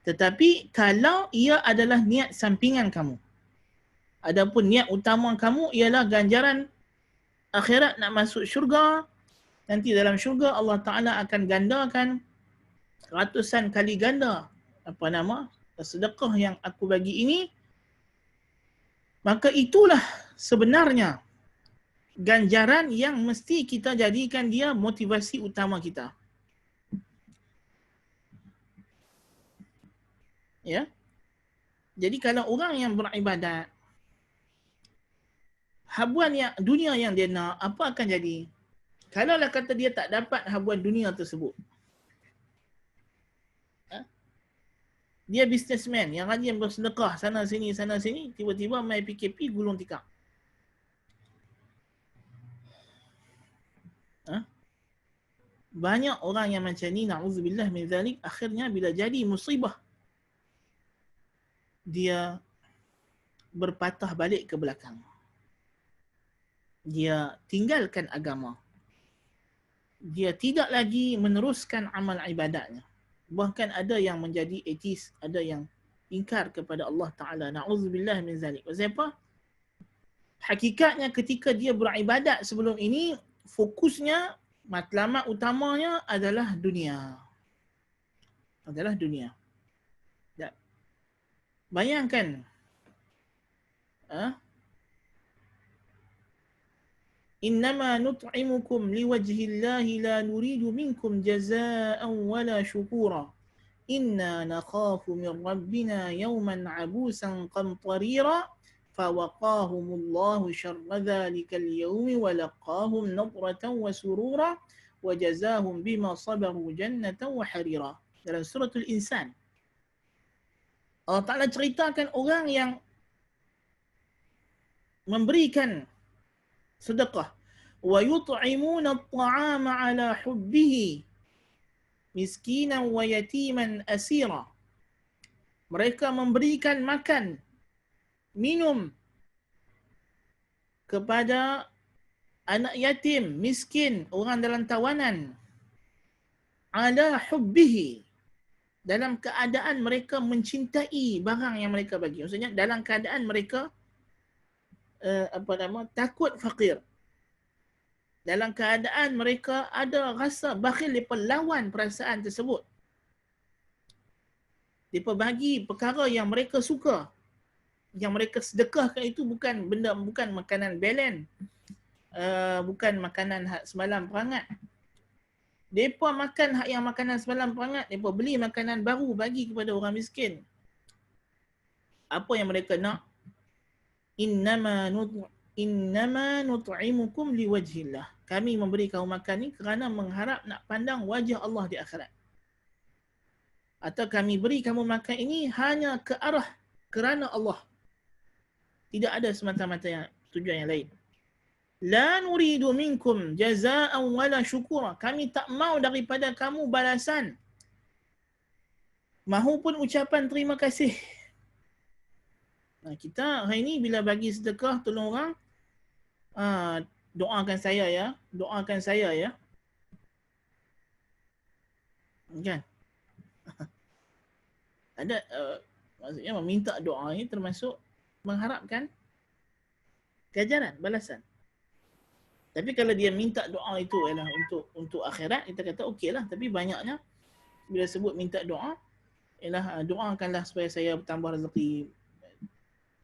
S1: Tetapi kalau ia adalah niat sampingan kamu, adapun niat utama kamu ialah ganjaran akhirat, nak masuk syurga, nanti dalam syurga Allah Ta'ala akan gandakan ratusan kali ganda sedekah yang aku bagi ini, maka itulah sebenarnya ganjaran yang mesti kita jadikan dia motivasi utama kita. Ya. Jadi kalau orang yang beribadat, habuan yang dunia yang dia nak, apa akan jadi? Kalaulah kata dia tak dapat habuan dunia tersebut, dia businessman yang rajin bersedekah sana sini, tiba-tiba mai PKP gulung tikar. Banyak orang yang macam ni, na'udzubillah min zalik, akhirnya bila jadi musibah, dia berpatah balik ke belakang. Dia tinggalkan agama. Dia tidak lagi meneruskan amal ibadatnya. Bahkan ada yang menjadi ateis, ada yang ingkar kepada Allah Ta'ala. Na'udzubillah min zalik. Sebab apa? Hakikatnya ketika dia beribadat sebelum ini, fokusnya, matlamat utamanya adalah dunia. Adalah dunia. Ya. Bayangkan, Innama nut'imukum liwajhillahi la nuridu minkum jazaa'an wala syukura. Inna nakhafu min rabbina yawman 'abusan qamtarira. Fawaqahumullahu syarra dhalikal yawmi wa laqahum nadratan wa surura wa jazahum bima sabaru jannatan wa harira. Dalam suratul Insan, Allah Ta'ala ceritakan orang yang memberikan sedekah. Wa yut'imuna at-ta'ama 'ala hubbihi miskinan wa yatiman asira. Mereka memberikan makan, minum kepada anak yatim, miskin, orang dalam tawanan. 'Ala hubbihi, dalam keadaan mereka mencintai barang yang mereka bagi. Maksudnya dalam keadaan mereka takut fakir. Dalam keadaan mereka ada rasa bakhil, mereka lawan perasaan tersebut. Mereka bagi perkara yang mereka suka. Yang mereka sedekahkan itu bukan makanan belen. Bukan makanan hak semalam perangat. Mereka makan hak yang makanan semalam perangat. Mereka beli makanan baru bagi kepada orang miskin. Apa yang mereka nak? Innama nut'imukum liwajhillah. Kami memberi kamu makan ni kerana mengharap nak pandang wajah Allah di akhirat. Atau kami beri kamu makan ini hanya ke arah kerana Allah. Tidak ada semata-mata yang tujuan yang lain. La nuridu minkum jazaa'an wala syukura. Kami tak mau daripada kamu balasan mahupun ucapan terima kasih. Kita hari ni bila bagi sedekah, tolong orang, doakan saya ya, doakan saya ya. Kan? Ada maksudnya meminta doa ni termasuk mengharapkan ganjaran, balasan. Tapi kalau dia minta doa itu ialah untuk akhirat, kita kata okeylah. Tapi banyaknya bila sebut minta doa ialah doakanlah supaya saya bertambah rezeki.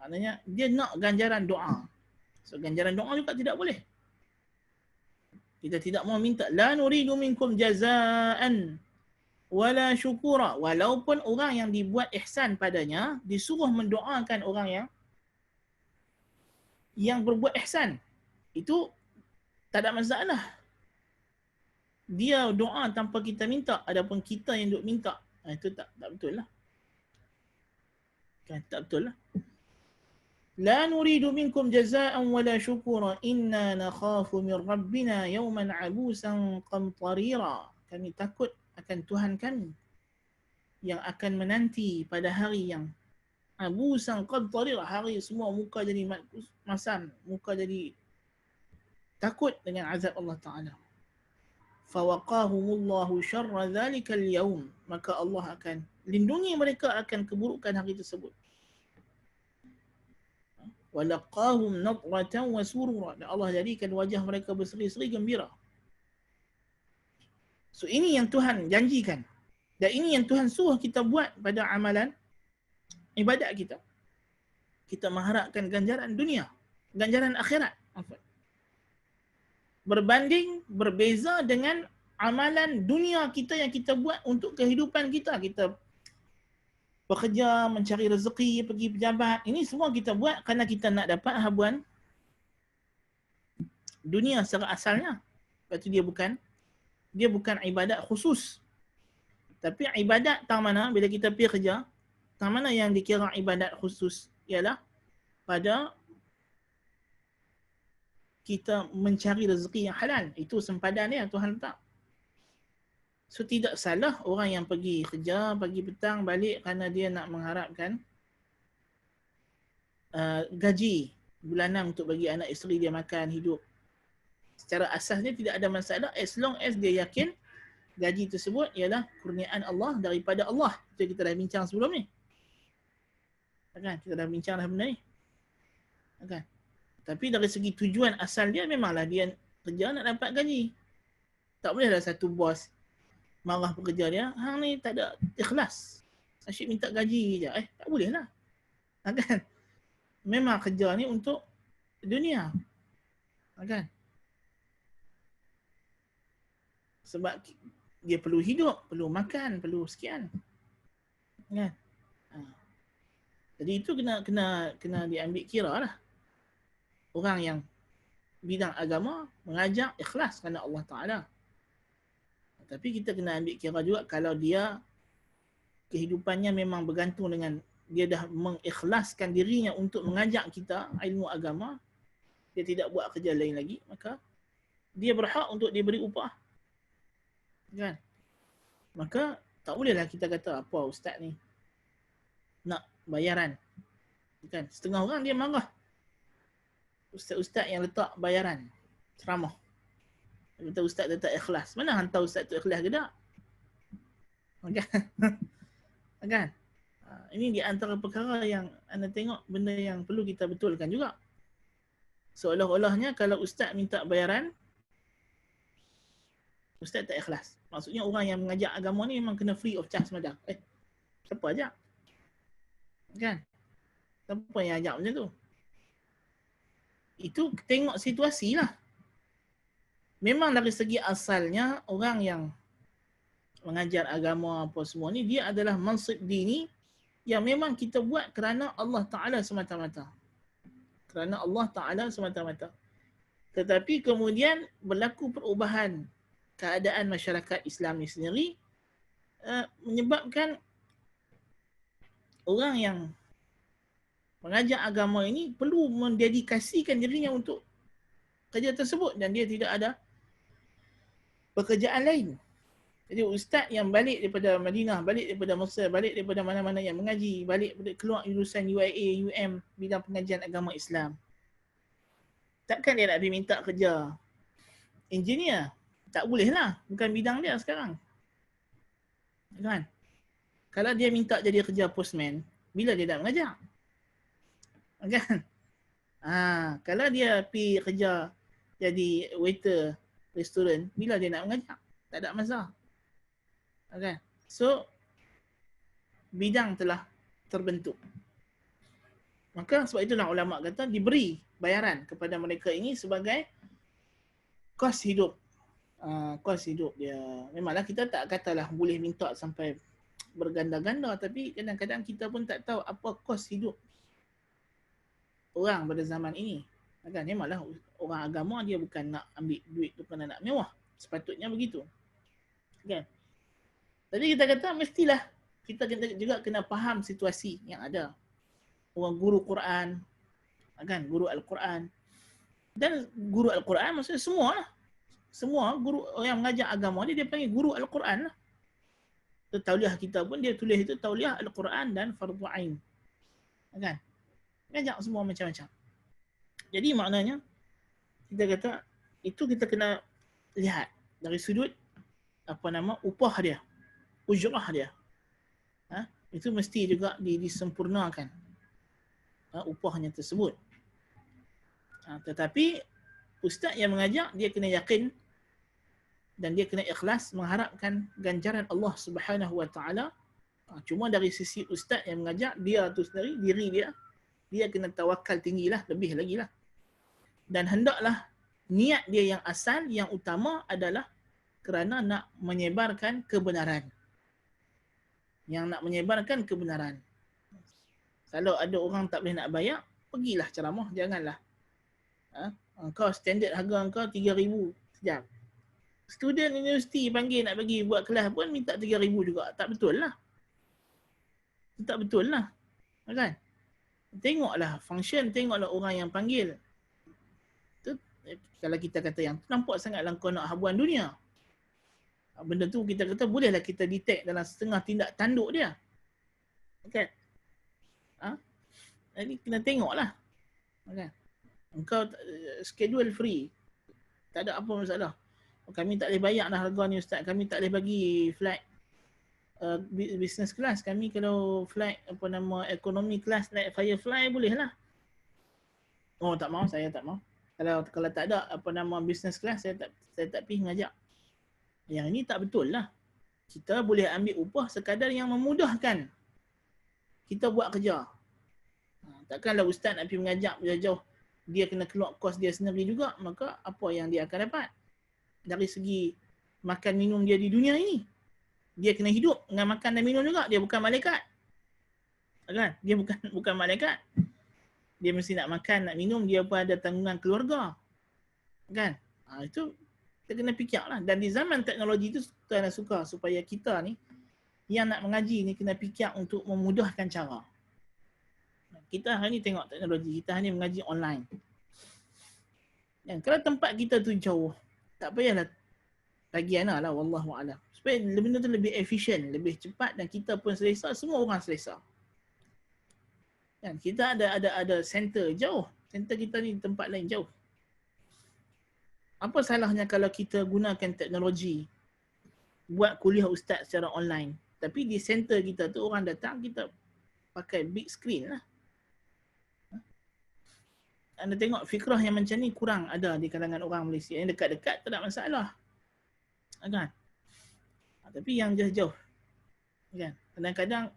S1: Maknanya dia nak ganjaran doa. So ganjaran doa juga tidak boleh. Kita tidak mau minta la nuridu minkum jazaa'an wala syukura. Walaupun orang yang dibuat ihsan padanya disuruh mendoakan orang yang berbuat ihsan. Itu tak ada masalah. Dia doa tanpa kita minta, adapun kita yang duk minta. Itu tak betul lah. Kan, tak betul lah. La nuridu minkum jazaa'an wala syukura inna nakhafu min rabbina yawman 'abusan qamtarira. Kami takut akan Tuhan kami yang akan menanti pada hari yang abusan qamtarira, hari semua muka jadi masam, muka jadi takut dengan azab Allah Ta'ala. Fawaqahumullahu syarra dhalikal yawm. Maka Allah akan lindungi mereka akan keburukan hari tersebut. Walaqahum nadratan wa surura. Dan Allah jadikan wajah mereka berseri-seri gembira. So ini yang Tuhan janjikan. Dan ini yang Tuhan suruh kita buat pada amalan ibadat kita. Kita mengharapkan ganjaran dunia, ganjaran akhirat. Berbeza dengan amalan dunia kita yang kita buat untuk kehidupan kita. Kita bekerja, mencari rezeki, pergi pejabat. Ini semua kita buat kerana kita nak dapat habuan dunia secara asalnya. Sebab tu dia bukan ibadat khusus. Tapi ibadat tang mana bila kita pergi kerja, tang mana yang dikira ibadat khusus ialah pada kita mencari rezeki yang halal. Itu sempadan dia Tuhan letak. So tidak salah orang yang pergi kerja, pagi petang balik kerana dia nak mengharapkan gaji bulanan untuk bagi anak isteri dia makan, hidup. Secara asasnya tidak ada masalah as long as dia yakin gaji tersebut ialah kurniaan Allah daripada Allah. Itu kita dah bincang sebelum ni. Kan? Kita dah bincang dah benda ni. Kan? Tapi dari segi tujuan asal dia memanglah dia kerja nak dapat gaji. Tak bolehlah satu bos marah pekerja dia, hang ni tak ada ikhlas. Asyik minta gaji je. Tak boleh lah. Kan? Memang kerja ni untuk dunia. Kan? Sebab dia perlu hidup, perlu makan, perlu sekian. Kan? Jadi itu kena diambil kira lah. Orang yang bidang agama mengajar ikhlas kerana Allah Ta'ala. Tapi kita kena ambil kira juga kalau dia kehidupannya memang bergantung dengan dia dah mengikhlaskan dirinya untuk mengajak kita ilmu agama, dia tidak buat kerja lain lagi, maka dia berhak untuk diberi upah. Kan? Maka tak bolehlah kita kata apa ustaz ni nak bayaran. Kan? Setengah orang dia marah. Ustaz-ustaz yang letak bayaran ceramah. Kata ustaz tak ikhlas. Mana hantar ustaz tu ikhlas ke tak? Kan? Ini di antara perkara yang anda tengok benda yang perlu kita betulkan juga. Seolah-olahnya kalau ustaz minta bayaran, ustaz tak ikhlas. Maksudnya orang yang mengajar agama ni memang kena free of charge macam. Siapa ajak? Kan? Siapa yang ajak macam tu? Itu tengok situasi lah. Memang dari segi asalnya orang yang mengajar agama apa semua ni, dia adalah mansib dini yang memang kita buat kerana Allah Ta'ala semata-mata. Kerana Allah Ta'ala semata-mata. Tetapi kemudian berlaku perubahan keadaan masyarakat Islam ni sendiri, menyebabkan orang yang mengajar agama ini perlu mendedikasikan dirinya untuk kerja tersebut dan dia tidak ada pekerjaan lain. Jadi ustaz yang balik daripada Madinah, balik daripada Mesir, balik daripada mana-mana yang mengaji, balik keluar lulusan UIA, UM, bidang pengajian agama Islam. Takkan dia nak pergi minta kerja engineer? Tak boleh lah, bukan bidang dia sekarang. Kan? Kalau dia minta jadi kerja postman, bila dia nak mengajar? Kan? Kalau dia pergi kerja jadi waiter restoran, bila dia nak mengajar? Tak ada masalah. Okay. So, bidang telah terbentuk. Maka sebab itulah ulama kata diberi bayaran kepada mereka ini sebagai kos hidup. Kos hidup dia. Memanglah kita tak katalah boleh minta sampai berganda-ganda, tapi kadang-kadang kita pun tak tahu apa kos hidup orang pada zaman ini. Kan? Memanglah orang agama dia bukan nak ambil duit tu kerana nak mewah. Sepatutnya begitu. Kan? Jadi kita kata mestilah kita juga kena faham situasi yang ada. Orang guru Quran, kan, guru Al-Quran. Dan guru Al-Quran maksudnya semua lah. Semua guru yang mengajar agama ni dia panggil guru Al-Quran lah. Tauliah kita pun dia tulis itu tauliah Al-Quran dan Fardhu Ain. Kan? Mengajar semua macam-macam. Jadi maknanya kita kata itu kita kena lihat dari sudut upah dia. Ujrah dia. Itu mesti juga disempurnakan upahnya tersebut. Tetapi ustaz yang mengajar dia kena yakin dan dia kena ikhlas mengharapkan ganjaran Allah Subhanahu Wa Taala. Cuma dari sisi ustaz yang mengajar, dia tu sendiri, diri dia kena tawakal tinggilah, lebih lagi lah. Dan hendaklah niat dia yang asal, yang utama adalah kerana nak menyebarkan kebenaran. Yang nak menyebarkan kebenaran. Kalau ada orang tak boleh nak bayar, pergilah ceramah, janganlah. Engkau standard harga engkau 3,000 sejam. Student universiti panggil nak bagi buat kelas pun minta 3,000 juga. Tak betul lah. Tak betul lah. Kan? Tengoklah function, tengoklah orang yang panggil. Tu, kalau kita kata yang nampak sangatlah kau nak habuan dunia. Benda tu kita kata bolehlah kita detect dalam setengah tindak tanduk dia. Okay. Jadi kena tengoklah. Okay. Engkau schedule free. Tak ada apa masalah. Kami tak boleh bayar dah harga ni ustaz. Kami tak boleh bagi flight business class. Kami kalau flight economy class naik Firefly boleh lah. Oh tak mau, saya tak mau. Kalau tak ada business class, saya tak pergi ngajak. Yang ini tak betul lah. Kita boleh ambil upah sekadar yang memudahkan kita buat kerja. Takkanlah ustaz nak pergi mengajak jauh-jauh, dia kena keluar kos dia sendiri juga, maka apa yang dia akan dapat? Dari segi makan minum dia di dunia ini. Dia kena hidup dengan makan dan minum juga. Dia bukan malaikat. Kan? Dia bukan malaikat. Dia mesti nak makan, nak minum, dia pun ada tanggungan keluarga. Kan? Itu kita kena fikir lah. Dan di zaman teknologi itu kita nak suka supaya kita ni yang nak mengaji ni kena fikir untuk memudahkan cara. Kita hari ni tengok teknologi, kita hanya mengaji online. Dan kalau tempat kita tu jauh, tak payahlah bagi anak lah, wallahu'alam. Supaya benda tu lebih efisien, lebih cepat dan kita pun selesa, semua orang selesa. Dan kita ada center jauh. Center kita ni tempat lain jauh. Apa salahnya kalau kita gunakan teknologi buat kuliah ustaz secara online. Tapi di center kita tu orang datang, kita pakai big screen lah. Anda tengok fikrah yang macam ni kurang ada di kalangan orang Malaysia. Yang dekat-dekat tak ada masalah. Kan? Tapi yang jauh-jauh. Kan? Kadang-kadang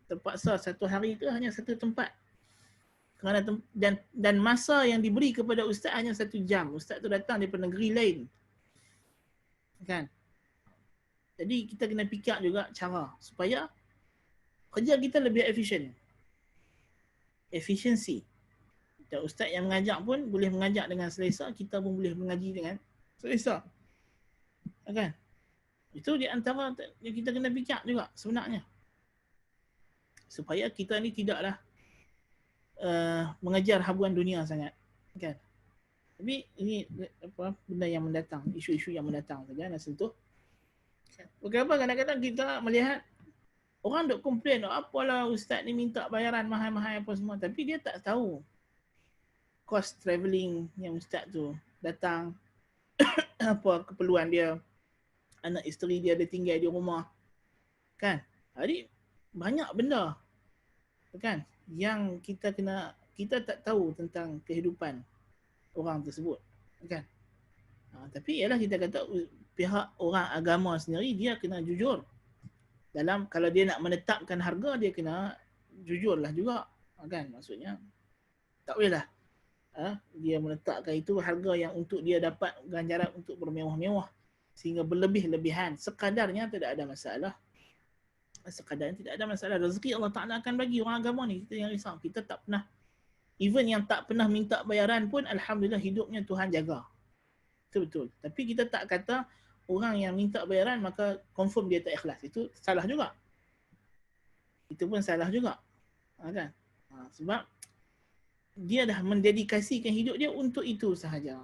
S1: terpaksa satu hari itu hanya satu tempat. Kerana dan masa yang diberi kepada ustaz hanya 1 jam. Ustaz tu datang daripada negeri lain. Kan? Jadi kita kena fikir juga cara supaya kerja kita lebih efisien. Efisiensi. Dan ustaz yang mengajar pun boleh mengajar dengan selesa, kita pun boleh mengaji dengan selesa. Kan? Itu di antara yang kita kena fikir juga sebenarnya. Supaya kita ni tidaklah mengejar habuan dunia sangat. Kan? Tapi ini apa benda yang mendatang, isu-isu yang mendatang saja nak sentuh. Kenapa kadang-kadang kita melihat orang duk komplain, apalah ustaz ni minta bayaran mahal-mahal apa semua, tapi dia tak tahu kos travelling yang ustaz tu datang, apa keperluan dia, anak isteri dia ada tinggal di rumah. Kan? Jadi banyak benda kan yang kita tak tahu tentang kehidupan orang tersebut. Kan? Tapi ialah kita kata pihak orang agama sendiri dia kena jujur. Dalam kalau dia nak menetapkan harga, dia kena jujurlah juga. Kan? Maksudnya tak bolehlah dia menetapkan itu harga yang untuk dia dapat ganjaran untuk bermewah-mewah sehingga berlebih-lebihan. Sekadarnya tidak ada masalah. Sekadarnya tidak ada masalah. Rezeki Allah Ta'ala akan bagi orang agama ni. Kita yang risau. Kita tak pernah, even yang tak pernah minta bayaran pun, alhamdulillah hidupnya Tuhan jaga. Itu betul. Tapi kita tak kata orang yang minta bayaran maka confirm dia tak ikhlas. Itu salah juga. Itu pun salah juga. Kan? Sebab dia dah mendedikasikan hidup dia untuk itu sahaja.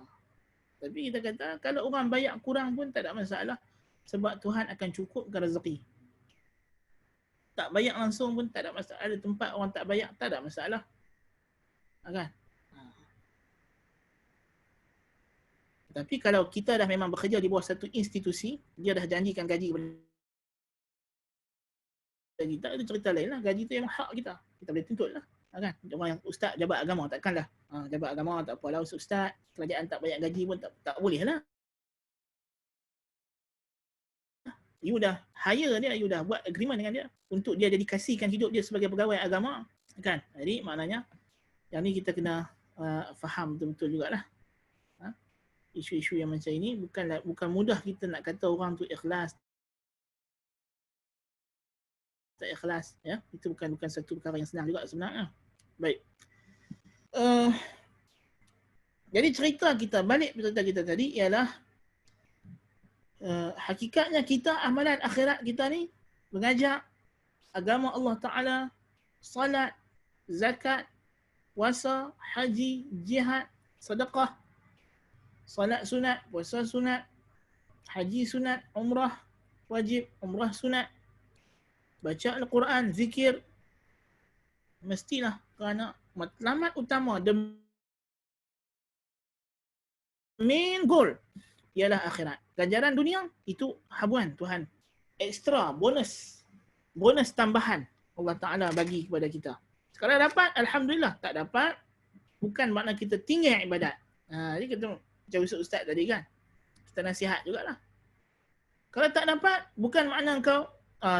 S1: Tapi kita kata kalau orang bayar kurang pun tak ada masalah. Sebab Tuhan akan cukupkan rezeki. Tak bayar langsung pun tak ada masalah. Ada tempat orang tak bayar, tak ada masalah. Kan? Tapi kalau kita dah memang bekerja di bawah satu institusi, dia dah janjikan gaji kepada kita, itu cerita lain lah. Gaji tu yang hak kita. Kita boleh tuntut lah. Kan? Orang yang ustaz jabat agama, takkanlah. Jabat agama tak apalah ustaz, kerajaan tak bayar gaji pun tak boleh lah. You dah hire dia, you dah buat agreement dengan dia untuk dia dedikasikan hidup dia sebagai pegawai agama. Kan? Jadi maknanya yang ni kita kena faham betul-betul jugalah. Isu-isu yang macam ini bukan mudah kita nak kata orang tu ikhlas. Tak ikhlas. Ya? Itu bukan satu perkara yang senang juga sebenarnya. Baik. Jadi cerita kita, balik cerita kita tadi ialah hakikatnya kita, amalan akhirat kita ni mengajak agama Allah Ta'ala, salat, zakat, puasa, haji, jihad, sedekah, salat sunat, puasa sunat, haji sunat, umrah wajib, umrah sunat, baca Al-Quran, zikir, mestilah kerana matlamat utama, the main goal ialah akhirat. Ganjaran dunia itu habuan Tuhan. Ekstra, bonus tambahan Allah Ta'ala bagi kepada kita. Kalau dapat, alhamdulillah. Tak dapat, bukan makna kita tinggal ibadat. Jadi kita macam ustaz tadi kan, kita nasihat jugalah. Kalau tak dapat, bukan makna kau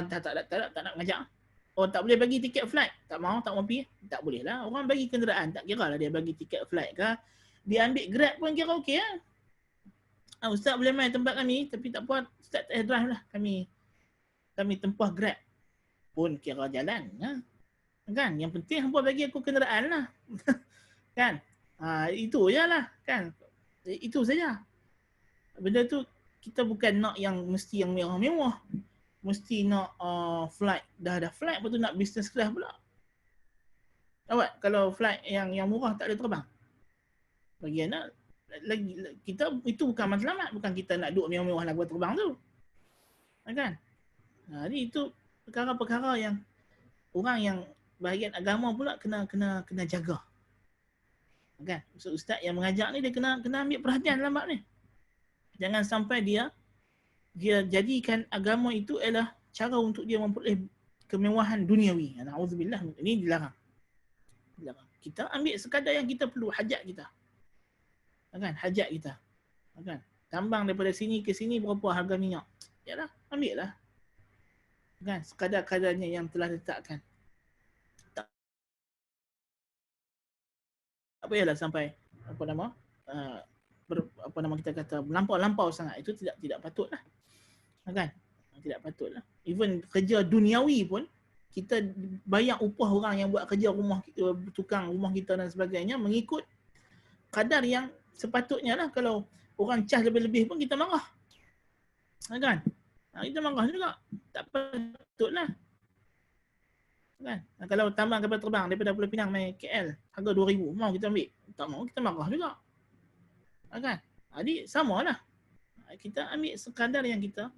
S1: tak nak mengajar. Oh, tak boleh bagi tiket flight. Tak mau pergi. Tak boleh lah. Orang bagi kenderaan. Tak kira lah dia bagi tiket flight ke. Dia ambil Grab pun kira okey lah. Ustaz boleh main tempat kami, tapi tak apa, Ustaz tak drive lah. Kami tempah Grab. Pun kira jalan. Kan? Yang penting hampa bagi aku kenderaan lah. Kan? Itu je lah. Kan? Itu saja. Benda tu kita bukan nak yang mesti yang mewah-mewah. Mesti nak flight. Dah flight, lepas tu nak business class pula. Awak kalau flight yang murah tak ada terbang. Bagi anak lagi kita itu bukan matlamat, bukan kita nak duduk mewah-mewah nak buat terbang tu. Kan? Ni itu perkara-perkara yang orang yang bahagian agama pula kena jaga. Kan? Ustaz yang mengajar ni dia kena ambil perhatian dalam bab ni. Jangan sampai dia jadikan agama itu adalah cara untuk dia memperoleh kemewahan duniawi. Na'udzubillah, ini dilarang. Kita ambil sekadar yang kita perlu, hajat kita. Kan? Hajat kita. Kan? Tambang daripada sini ke sini berapa harga minyak? Yalah, ambil lah. Kan? Sekadar-kadarnya yang telah ditetapkan. Tak payahlah sampai kita kata melampau sangat. Itu tidak patutlah. Kan? Tidak patutlah. Even kerja duniawi pun kita bayar upah orang yang buat kerja rumah kita, tukang rumah kita dan sebagainya mengikut kadar yang sepatutnya lah. Kalau orang cas lebih-lebih pun kita marah. Kan? Kita marah juga. Tak patutlah. Kan? Kalau tambang kapal terbang daripada Pulau Pinang main KL harga 2,000, mau kita ambil? Tak mau, kita marah juga. Kan? Jadi samalah. Kita ambil sekadar yang kita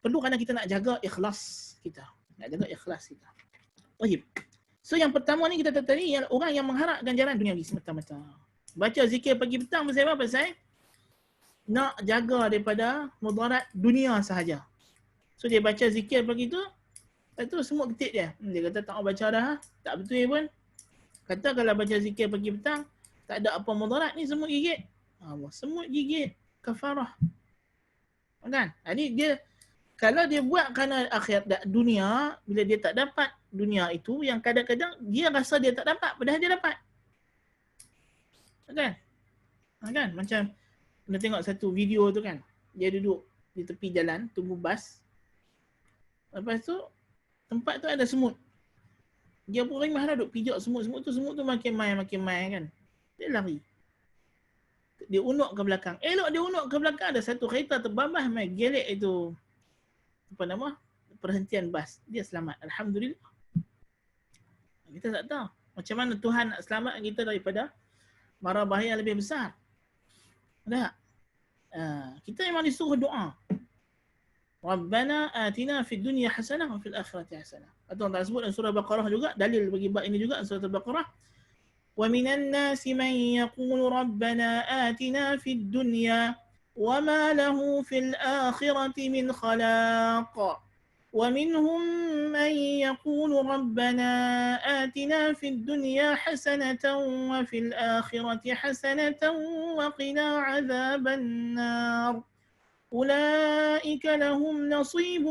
S1: perlu kerana kita nak jaga ikhlas kita. Nak jaga ikhlas kita. Wajib. So yang pertama ni kita tadi ialah orang yang mengharap ganjaran duniawi semata-mata. Baca zikir pagi petang pasal apa? Pasal nak jaga daripada mudarat dunia sahaja. So dia baca zikir pagi tu, lepas tu semut ketik dia. Dia kata tak mau baca dah. Tak betul pun. Kata kalau baca zikir pagi petang, tak ada apa mudarat ni, semut gigit. Semut gigit kafarah. Kan? Jadi dia kalau dia buat kerana akhirat dunia, bila dia tak dapat dunia itu, yang kadang-kadang dia rasa dia tak dapat, padahal dia dapat. Kan? Kan? Macam pernah tengok satu video tu kan, dia duduk di tepi jalan, tunggu bas. Lepas tu, tempat tu ada semut. Dia pun rimah dah duduk pijak semut-semut tu makin main kan. Dia lari. Dia unuk ke belakang. Elok dia unuk ke belakang, ada satu kereta terbabas main gelek itu. Perhentian bas. Dia selamat. Alhamdulillah. Kita tak tahu macam mana Tuhan nak selamatkan kita daripada mara bahaya lebih besar. Tak? Kita memang disuruh doa. Rabbana atina fid dunya hasanah wa fil akhirati hasanah. Atau Allah sebut dalam surah Baqarah juga, dalil bagi bab ini juga surah Al-Baqarah. Wa minan nasi man yaqulu rabbana atina fid dunya وما له في الآخرة من خلاق ومنهم من يقول ربنا آتنا في الدنيا حسنة وفي الآخرة حسنة وقنا عذاب النار أولئك لهم نصيب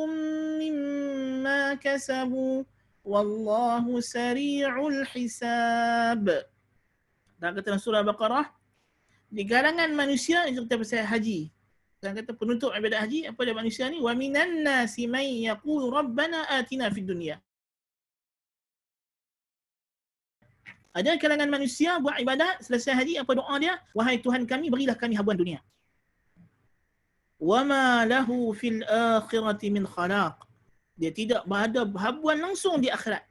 S1: مما كسبوا والله سريع الحساب. Dan kata surah Al-Baqarah, di kalangan manusia, itu kita pasal haji. Dan kata penutup ibadat haji, apa dia manusia ni? Wa minan nasi man yaqulu rabbana atina fid dunya. Ada kalangan manusia buat ibadat, selesai haji, apa doa dia? Wahai Tuhan kami, berilah kami habuan dunia. Wa ma lahu fil akhirati min khalaq. Dia tidak ada habuan langsung di akhirat.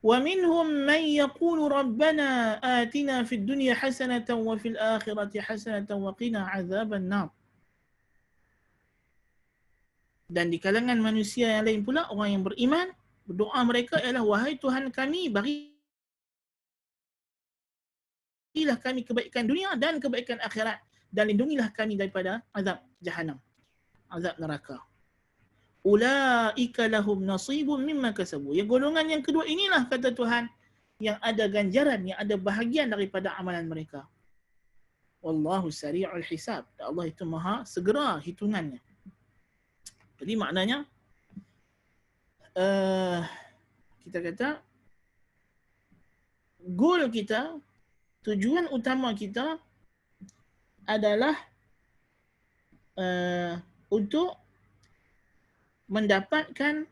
S1: ومنهم من يقول ربنا آتنا في الدنيا حسنة وفي الآخرة حسنة وقنا عذاب النار. Dan di kalangan manusia yang lain pula, orang yang beriman, berdoa mereka ialah wahai Tuhan kami, berilah kami kebaikan dunia dan kebaikan akhirat, dan lindungilah kami daripada azab Jahannam, azab neraka. Ulaika lahum nasibun mimma kasabu. Yang golongan yang kedua inilah, kata Tuhan, yang ada ganjaran, yang ada bahagian daripada amalan mereka. Wallahu sari'ul hisab. Allah itu maha segera hitungannya. Jadi maknanya kita kata goal kita, tujuan utama kita adalah untuk mendapatkan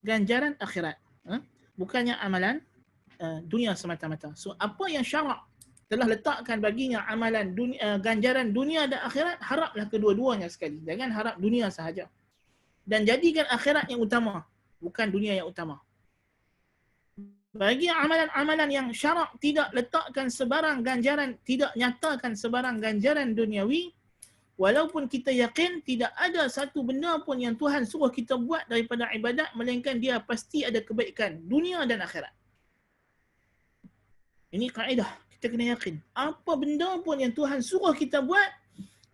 S1: ganjaran akhirat. Bukannya amalan dunia semata-mata. So apa yang syarak telah letakkan baginya amalan dunia, ganjaran dunia dan akhirat, haraplah kedua-duanya sekali. Jangan harap dunia sahaja. Dan jadikan akhirat yang utama, bukan dunia yang utama. Bagi amalan-amalan yang syarak tidak letakkan sebarang ganjaran, tidak nyatakan sebarang ganjaran duniawi, walaupun kita yakin tidak ada satu benda pun yang Tuhan suruh kita buat daripada ibadat, melainkan dia pasti ada kebaikan dunia dan akhirat. Ini kaedah, kita kena yakin. Apa benda pun yang Tuhan suruh kita buat,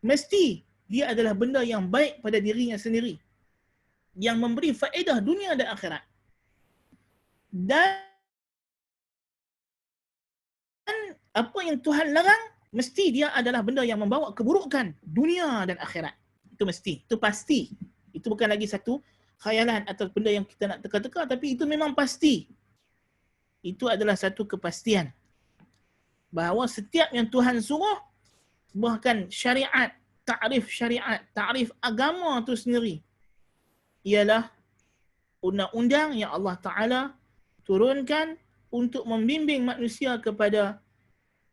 S1: mesti dia adalah benda yang baik pada dirinya sendiri, yang memberi faedah dunia dan akhirat. Dan apa yang Tuhan larang, mesti dia adalah benda yang membawa keburukan dunia dan akhirat. Itu mesti, itu pasti. Itu bukan lagi satu khayalan atau benda yang kita nak teka-teka, tapi itu memang pasti. Itu adalah satu kepastian bahawa setiap yang Tuhan suruh, bahkan syariat, ta'rif agama itu sendiri, ialah undang-undang yang Allah Ta'ala turunkan untuk membimbing manusia kepada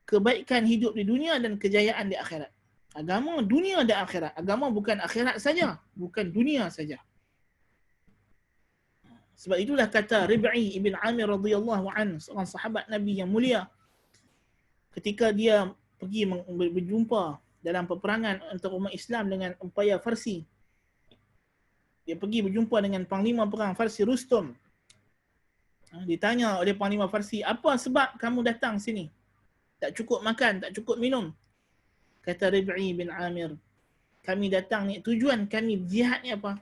S1: kebaikan hidup di dunia dan kejayaan di akhirat. Agama dunia dan akhirat. Agama bukan akhirat saja, bukan dunia saja. Sebab itulah kata Rib'i ibn Amir radhiyallahu anhu, seorang sahabat Nabi yang mulia, ketika dia pergi berjumpa dalam peperangan antara umat Islam dengan Empayar Farsi. Dia pergi berjumpa dengan panglima perang Farsi Rustum. Ditanya oleh panglima Farsi, apa sebab kamu datang sini? Tak cukup makan, tak cukup minum. Kata Rib'i bin Amir, kami datang ni, tujuan kami jihad ni apa?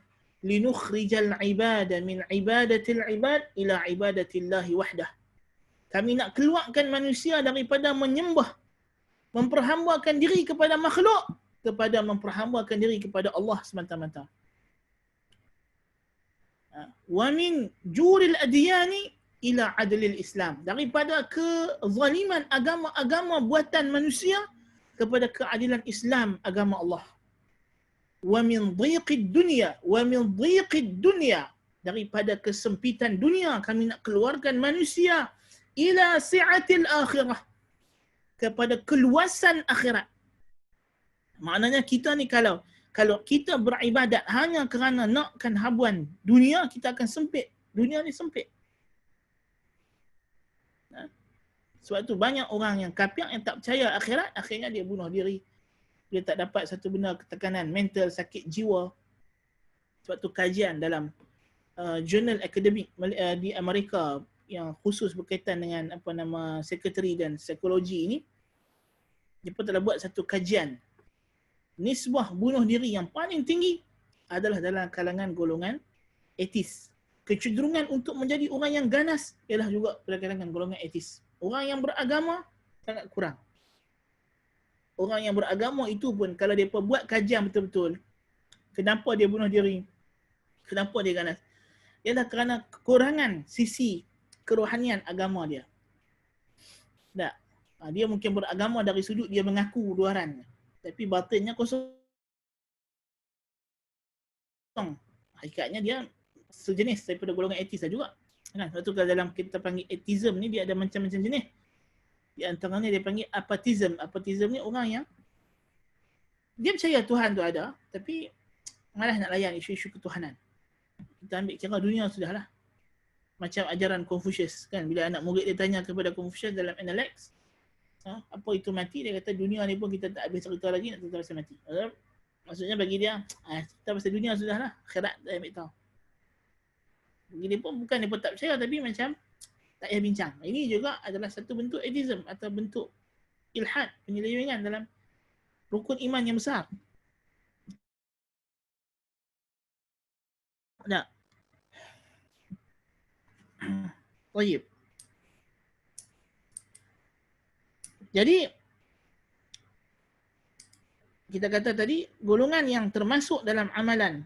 S1: Linukhrijal ibada min ibadatil ibad ila ibadatillahi wahdah. Kami nak keluarkan manusia daripada menyembah, memperhambakan diri kepada makhluk, kepada memperhambakan diri kepada Allah semata-mata. Wa min juril adyani ila adlil Islam. Daripada kezaliman agama-agama buatan manusia kepada keadilan Islam, agama Allah. Wa min dhiqid dunya, wa min dhiqid dunya. Daripada kesempitan dunia, kami nak keluarkan manusia ila si'atil akhirah, kepada keluasan akhirat. Maknanya kita ni kalau kita beribadat hanya kerana nakkan habuan dunia, kita akan sempit. Dunia ni sempit. Sebab tu banyak orang yang kafir yang tak percaya akhirat, akhirnya dia bunuh diri. Dia tak dapat satu benda ketekanan mental, sakit jiwa. Sebab tu kajian dalam jurnal akademik di Amerika yang khusus berkaitan dengan sekretari dan psikologi ini, dia pun telah buat satu kajian. Nisbah bunuh diri yang paling tinggi adalah dalam kalangan golongan etis. Kecenderungan untuk menjadi orang yang ganas ialah juga pada kalangan golongan etis. Orang yang beragama sangat kurang. Orang yang beragama itu pun kalau dia buat kajian betul-betul, kenapa dia bunuh diri, kenapa dia ganas, ialah kerana kekurangan sisi kerohanian agama dia. Tak. Dia mungkin beragama dari sudut dia mengaku luaran, tapi batinnya kosong. Hakikatnya dia sejenis daripada golongan etis juga. Kan? Sebab tu kalau dalam kita panggil atheism ni, dia ada macam-macam jenis. Di antaranya dia panggil apatism. Apatism ni orang yang dia percaya Tuhan tu ada, tapi malas nak layan isu-isu ketuhanan. Kita ambil kira dunia sudahlah. Macam ajaran Confucius kan, bila anak murid dia tanya kepada Confucius dalam Analects, apa itu mati, dia kata dunia ni pun kita tak habis cerita lagi, nak cerita pasal mati. Maksudnya bagi dia, cerita pasal dunia sudahlah, akhirat tak ambil tahu. Bagi dia pun bukan dia pun tak percaya, tapi macam tak payah bincang. Ini juga adalah satu bentuk atheism atau bentuk ilhad, penyelewengan dalam rukun iman yang besar. Tak. Baik. Jadi kita kata tadi, golongan yang termasuk dalam amalan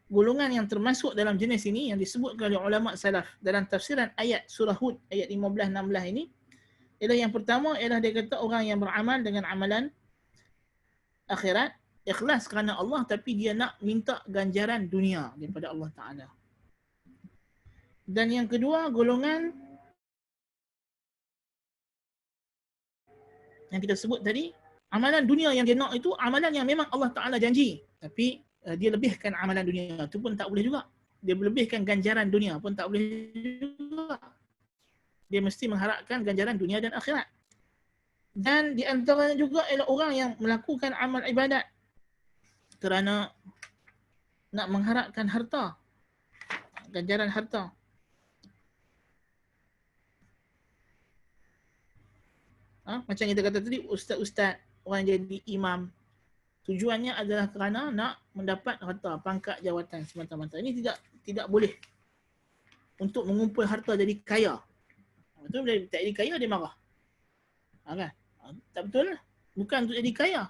S1: golongan yang termasuk dalam jenis ini yang disebutkan oleh ulama salaf dalam tafsiran ayat surah Hud ayat 15-16 ini ialah yang pertama ialah dia kata orang yang beramal dengan amalan akhirat, ikhlas kerana Allah tapi dia nak minta ganjaran dunia daripada Allah Ta'ala. Dan yang kedua, golongan yang kita sebut tadi, amalan dunia yang dia nak itu amalan yang memang Allah Ta'ala janji. Tapi dia lebihkan amalan dunia, itu pun tak boleh juga. Dia lebihkan ganjaran dunia pun tak boleh juga. Dia mesti mengharapkan ganjaran dunia dan akhirat. Dan di antaranya juga ialah orang yang melakukan amal ibadat kerana nak mengharapkan harta, ganjaran harta. Macam kita kata tadi, ustaz-ustaz, orang jadi imam, tujuannya adalah kerana nak mendapat harta, pangkat, jawatan semata-mata. Ini tidak boleh untuk mengumpul harta jadi kaya. Itu bila tak jadi kaya dia marah. Kan? Tak betul lah. Bukan untuk jadi kaya.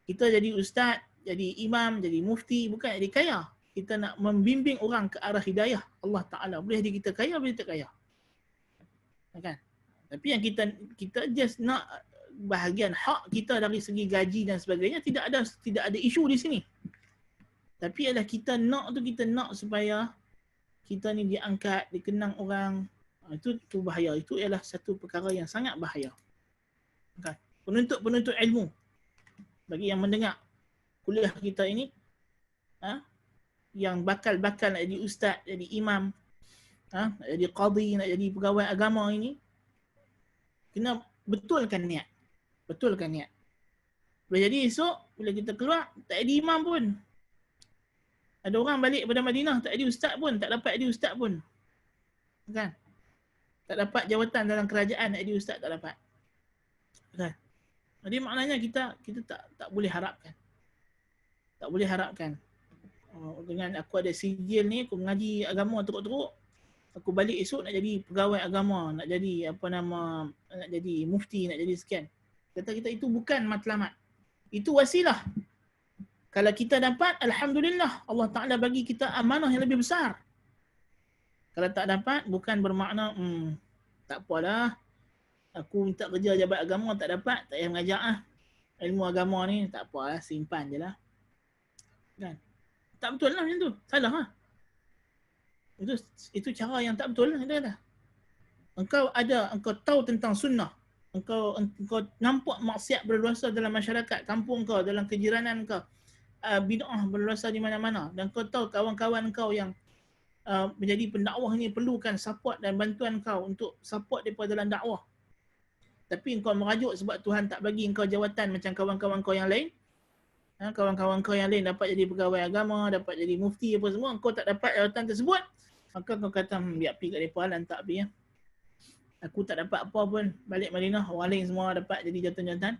S1: Kita jadi ustaz, jadi imam, jadi mufti, bukan jadi kaya. Kita nak membimbing orang ke arah hidayah Allah Ta'ala. Boleh jadi kita kaya, boleh tak kaya. Kan? Tapi yang kita just nak bahagian hak kita dari segi gaji dan sebagainya, tidak ada isu di sini. Tapi adalah kita nak supaya kita ni diangkat, dikenang orang. Itu bahaya. Itu ialah satu perkara yang sangat bahaya. Okay. Penuntut ilmu bagi yang mendengar kuliah kita ini, yang bakal nak jadi ustaz, jadi imam, nak jadi qadi, nak jadi pegawai agama ini, kena betulkan niat. Boleh jadi esok bila kita keluar tak jadi imam pun. Ada orang balik pada Madinah tak jadi ustaz pun, tak dapat jadi ustaz pun. Kan? Tak dapat jawatan dalam kerajaan, nak jadi ustaz tak dapat. Kan? Jadi maknanya kita tak boleh harapkan. Tak boleh harapkan. Dengan aku ada sijil ni, aku mengaji agama teruk-teruk, aku balik esok nak jadi pegawai agama, nak jadi nak jadi mufti, nak jadi sekian. Kata kita itu bukan matlamat. Itu wasilah. Kalau kita dapat, alhamdulillah, Allah Ta'ala bagi kita amanah yang lebih besar. Kalau tak dapat, bukan bermakna tak apalah, aku minta kerja jabat agama tak dapat, tak payah mengajar ilmu agama ni, tak apalah, simpan je lah. Kan? Tak betul lah macam tu. Salah lah. Itu cara yang tak betul lah. Engkau tahu tentang sunnah. Engkau nampak maksiat berluasa dalam masyarakat, kampung kau, dalam kejiranan kau. Bid'ah berluasa di mana-mana. Dan kau tahu kawan-kawan kau yang menjadi pendakwah ni perlukan support dan bantuan kau untuk support mereka dalam dakwah. Tapi engkau merajuk sebab Tuhan tak bagi engkau jawatan macam kawan-kawan kau yang lain. Kawan-kawan kau yang lain dapat jadi pegawai agama, dapat jadi mufti apa semua, engkau tak dapat jawatan tersebut, maka kau kata biar pergi kat mereka, lantak pergi. Aku tak dapat apa pun, balik Madinah, orang lain semua dapat jadi jawatan-jawatan.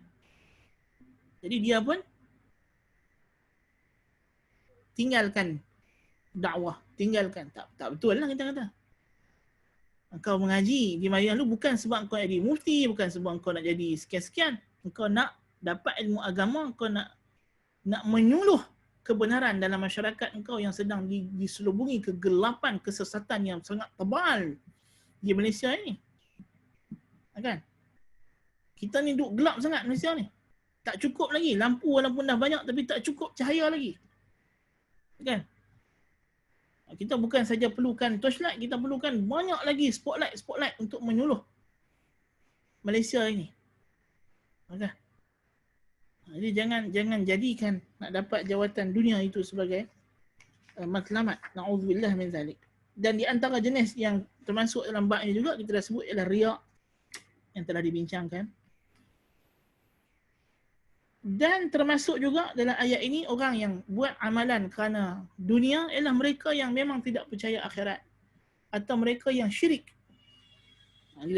S1: Jadi dia pun tinggalkan dakwah, tak betul lah kita kata. Engkau mengaji di Madinah lu bukan sebab engkau jadi mufti, bukan sebab engkau nak jadi sekian-sekian. Engkau nak dapat ilmu agama, engkau nak menyuluh kebenaran dalam masyarakat engkau yang sedang diselubungi kegelapan, kesesatan yang sangat tebal di Malaysia ini. Kan? Kita ni duduk gelap sangat Malaysia ni. Tak cukup lagi. Lampu walaupun dah banyak tapi tak cukup cahaya lagi. Kan? Kita bukan saja perlukan torchlight, kita perlukan banyak lagi spotlight untuk menyuluh Malaysia ini. Okay? Jadi jangan jadikan nak dapat jawatan dunia itu sebagai matlamat. Na'udzubillah min zalik. Dan di antara jenis yang termasuk dalam bab ini juga kita dah sebut ialah riya yang telah dibincangkan. Dan termasuk juga dalam ayat ini orang yang buat amalan kerana dunia ialah mereka yang memang tidak percaya akhirat atau mereka yang syirik. Ini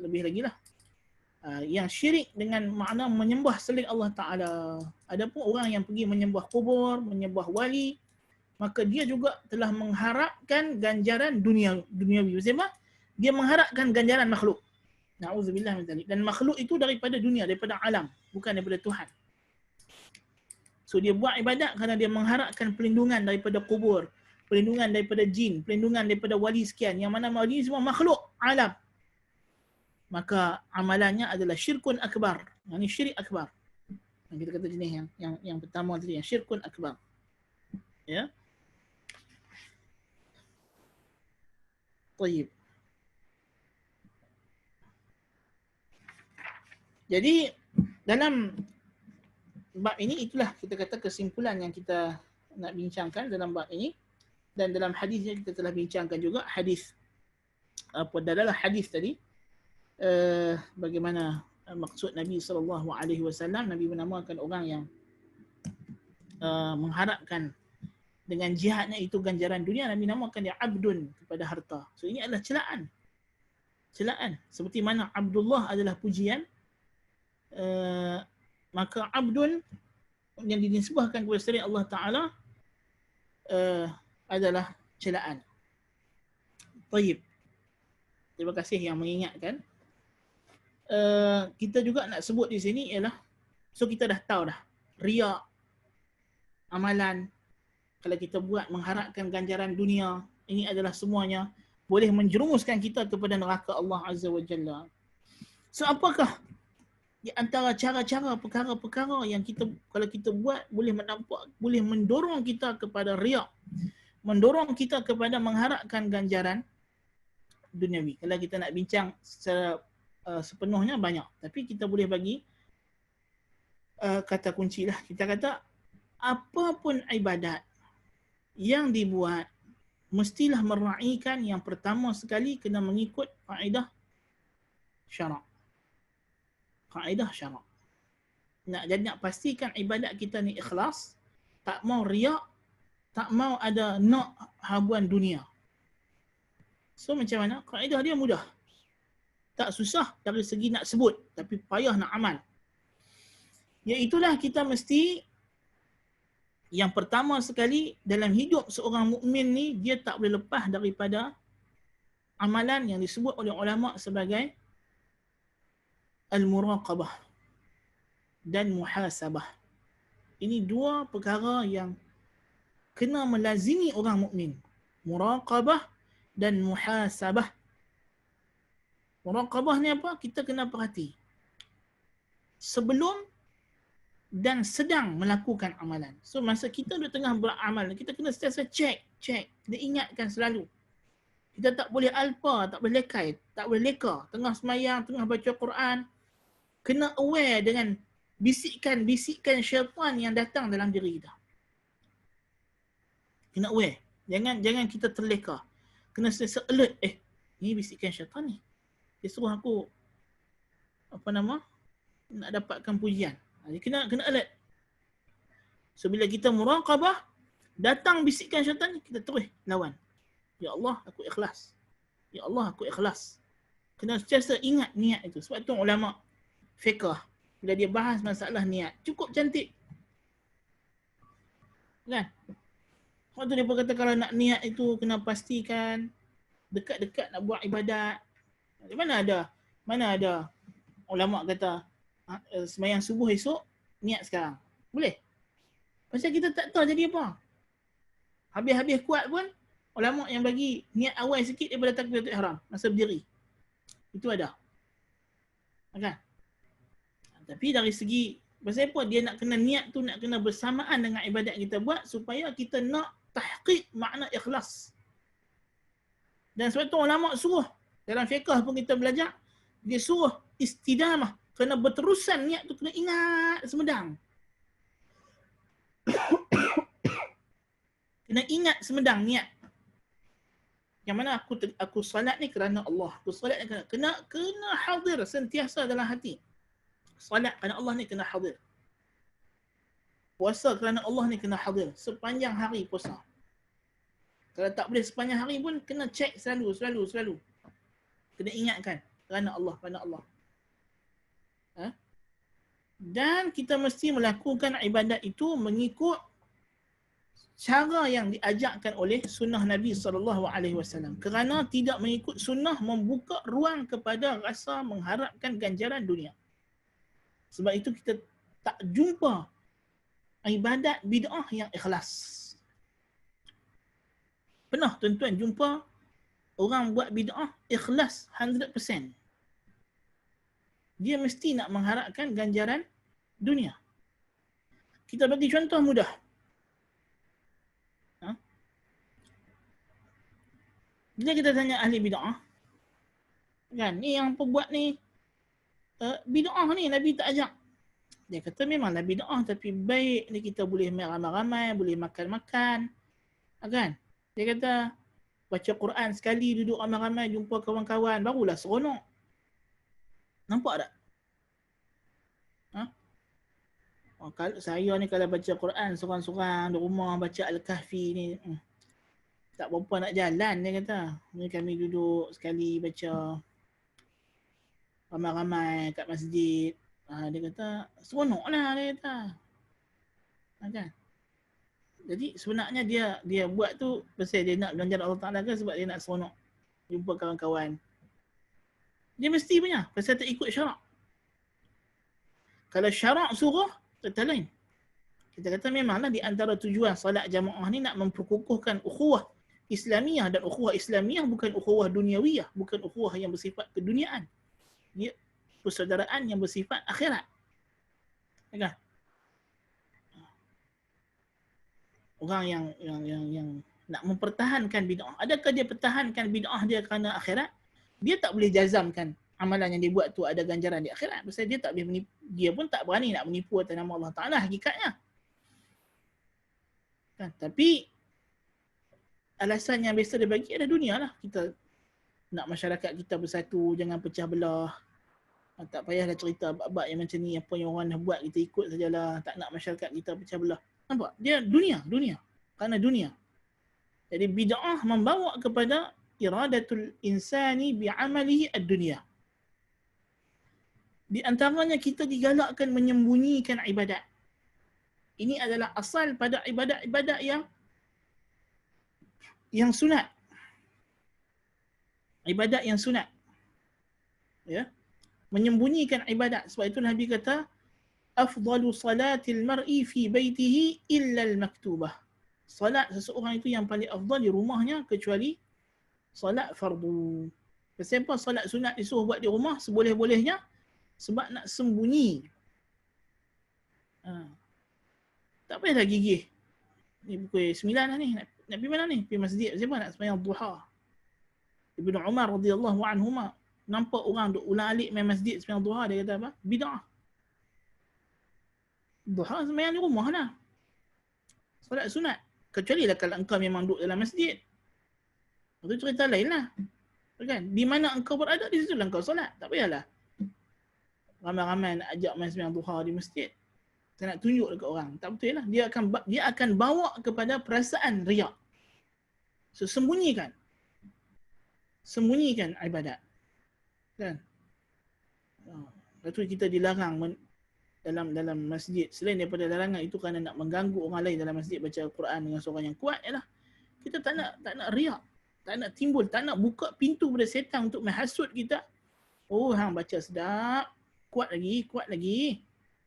S1: lebih lagi lah. Yang syirik dengan makna menyembah selain Allah Ta'ala. Adapun orang yang pergi menyembah kubur, menyembah wali, maka dia juga telah mengharapkan ganjaran duniawi. Maksudnya dia mengharapkan ganjaran makhluk. Na'udzubillah min dzalik. Dan makhluk itu daripada dunia, daripada alam, bukan daripada Tuhan. So dia buat ibadat kerana dia mengharapkan perlindungan daripada kubur, perlindungan daripada jin, perlindungan daripada wali sekian, yang mana wali semua makhluk alam. Maka amalannya adalah syirkun akbar. Yang ini syirik akbar. Yang kita kata jenis yang pertama tadi, yang syirkun akbar. Ya. Tayyib. Jadi dalam bab ini, itulah kita kata kesimpulan yang kita nak bincangkan dalam bab ini. Dan dalam hadisnya kita telah bincangkan juga hadis, apa dalam hadis tadi, bagaimana maksud Nabi SAW. Nabi menamakan orang yang mengharapkan dengan jihadnya itu ganjaran dunia, Nabi namakan dia abdun kepada harta. So ini adalah celaan. Seperti mana Abdullah adalah pujian, maka abdun yang dinisbahkan kepada selain Allah Ta'ala adalah celaan. Tayyib. Terima kasih yang mengingatkan. Kita juga nak sebut di sini ialah, so kita dah tahu dah, riak, amalan, kalau kita buat mengharapkan ganjaran dunia, ini adalah semuanya boleh menjerumuskan kita kepada neraka Allah Azza wa Jalla. So apakah di antara cara-cara perkara-perkara yang kita, kalau kita buat, boleh menampak, boleh mendorong kita kepada riak, mendorong kita kepada mengharapkan ganjaran duniawi. Kalau kita nak bincang secara sepenuhnya banyak, tapi kita boleh bagi kata kunci lah. Kita kata apapun ibadat yang dibuat mestilah meraihkan yang pertama sekali kena mengikut kaedah syarak. Kaedah syarak. Nak pastikan ibadat kita ni ikhlas, tak mau riak, tak mau ada nak habuan dunia. So macam mana? Kaedah dia mudah. Tak susah dari segi nak sebut, tapi payah nak amal. Iaitulah kita mesti, yang pertama sekali dalam hidup seorang mukmin ni, dia tak boleh lepas daripada amalan yang disebut oleh ulama sebagai al-muraqabah dan muhasabah. Ini dua perkara yang kena melazimi orang mukmin. Muraqabah dan muhasabah. Muraqabah ni apa? Kita kena perhati sebelum dan sedang melakukan amalan. So masa kita di tengah beramal, kita kena sentiasa cek. Kena ingatkan selalu. Kita tak boleh alpa, tak boleh lekai, tak boleh leka. Tengah semayang, tengah baca Quran, kena aware dengan bisikan-bisikan syaitan yang datang dalam diri kita. Kena aware. Jangan kita terleka. Kena sentiasa alert. Ni bisikan syaitan ni. Dia suruh aku nak dapatkan pujian. Kena alert. So bila kita muraqabah, datang bisikan syaitan, kita terus lawan. Ya Allah, aku ikhlas. Ya Allah, aku ikhlas. Kena sentiasa ingat niat itu. Sebab tu ulama fiqh, bila dia bahas masalah niat, cukup cantik. Kan? Waktu dia kata kalau nak niat itu kena pastikan dekat-dekat nak buat ibadat. Mana ada ulama kata sembahyang subuh esok, niat sekarang. Boleh? Pasal kita tak tahu jadi apa. Habis-habis kuat pun, ulama yang bagi niat awal sikit daripada takbiratul ihram, masa berdiri. Itu ada. Kan? Tapi dari segi, pasal apa? Dia nak kena niat tu, nak kena bersamaan dengan ibadat kita buat, supaya kita nak tahqiq makna ikhlas. Dan sebab tu ulama suruh, dalam fiqh pun kita belajar, dia suruh istidamah. Kena berterusan niat tu, kena ingat semedang. Kena ingat semedang niat. Yang mana aku salat ni kerana Allah. Aku salat ni kena hadir sentiasa dalam hati. Salat kerana Allah ni kena hadir. Puasa kerana Allah ni kena hadir. Sepanjang hari puasa. Kalau tak boleh sepanjang hari pun, kena cek selalu. Kena ingatkan. Kerana Allah. Dan kita mesti melakukan ibadat itu mengikut cara yang diajarkan oleh sunnah Nabi SAW. Kerana tidak mengikut sunnah membuka ruang kepada rasa mengharapkan ganjaran dunia. Sebab itu kita tak jumpa ibadat bid'ah yang ikhlas. Pernah tuan-tuan jumpa orang buat bid'ah ikhlas 100%. Dia mesti nak mengharapkan ganjaran dunia. Kita bagi contoh mudah. Ha? Bila kita tanya ahli bid'ah, kan, ni yang pembuat ni bid'ah ni Nabi tak ajak. Dia kata memanglah bid'ah tapi baik ni, kita boleh ramai-ramai, boleh makan-makan. Kan? Dia kata baca Quran sekali, duduk ramai-ramai, jumpa kawan-kawan, barulah seronok. Nampak tak? Ha? Oh, kalau saya ni kalau baca Quran seorang-seorang di rumah, baca Al-Kahfi ni, tak berapa nak jalan, dia kata. Ni kami duduk sekali baca ramai-ramai kat masjid. Dia kata seronok lah, dia kata. Kan? Jadi sebenarnya dia buat tu pasal dia nak belajar Allah Ta'ala ke sebab dia nak seronok jumpa kawan-kawan. Dia mesti punya pasal tak ikut syarak. Kalau syarak suruh, kata lain. Kita kata memanglah di antara tujuan salat jamaah ni nak memperkukuhkan ukhuwah Islamiyah, dan ukhuwah Islamiyah bukan ukhuwah duniawiyah, bukan ukhuwah yang bersifat keduniaan. Dia persaudaraan yang bersifat akhirat. Kan? Orang yang nak mempertahankan bid'ah, adakah dia pertahankan bid'ah dia kerana akhirat? Dia tak boleh jazamkan amalan yang dia buat tu ada ganjaran di akhirat. Pasal dia tak boleh menipu, dia pun tak berani nak menipu atas nama Allah Ta'ala hakikatnya. Kan? Tapi alasan yang biasa dia bagi ada dunia lah. Kita nak masyarakat kita bersatu, jangan pecah belah. Tak payahlah cerita bab-bab yang macam ni, apa yang orang dah buat kita ikut sajalah. Tak nak masyarakat kita pecah belah. Nampak? Dia dunia. Kerana dunia. Jadi bid'ah membawa kepada iradatul insani bi'amalihi ad-dunya. Di antaranya kita digalakkan menyembunyikan ibadat. Ini adalah asal pada ibadat-ibadat yang sunat. Ibadat yang sunat. Ya. Menyembunyikan ibadat. Sebab itu Nabi kata, afdalu salatil mar'i fi baitihi illa al-maktubah. Salat seseorang itu yang paling afdal di rumahnya kecuali salat fardu. Kenapa salat sunat disuruh buat di rumah seboleh-bolehnya? Sebab nak sembunyi. Tak payahlah gigih. Ni pukul 9 lah ni. Nak pergi mana ni? Pergi masjid. Siapa nak sembahyang duha? Ibnu Umar radhiyallahu anhuma nampak orang duk ulang-alik main masjid sembahyang duha, dia kata apa? Bid'ah. Duha sembahyang di rumah lah. Solat sunat. Kecuali lah kalau engkau memang duduk dalam masjid. Itu cerita lain lah. Kan? Di mana engkau berada, di situ lah engkau solat. Tak payahlah ramai-ramai nak ajak main sembahyang duha di masjid. Saya nak tunjuk dekat orang. Tak betul lah. Dia akan bawa kepada perasaan riak. So, sembunyikan ibadat. Kan? Lepas tu kita dilarang dalam masjid. Selain daripada larangan itu kerana nak mengganggu orang lain dalam masjid baca Al-Quran dengan suara yang kuat, ialah kita tak nak riak. Tak nak timbul, tak nak buka pintu pada setan untuk menghasut kita. Oh, hang baca sedap. Kuat lagi.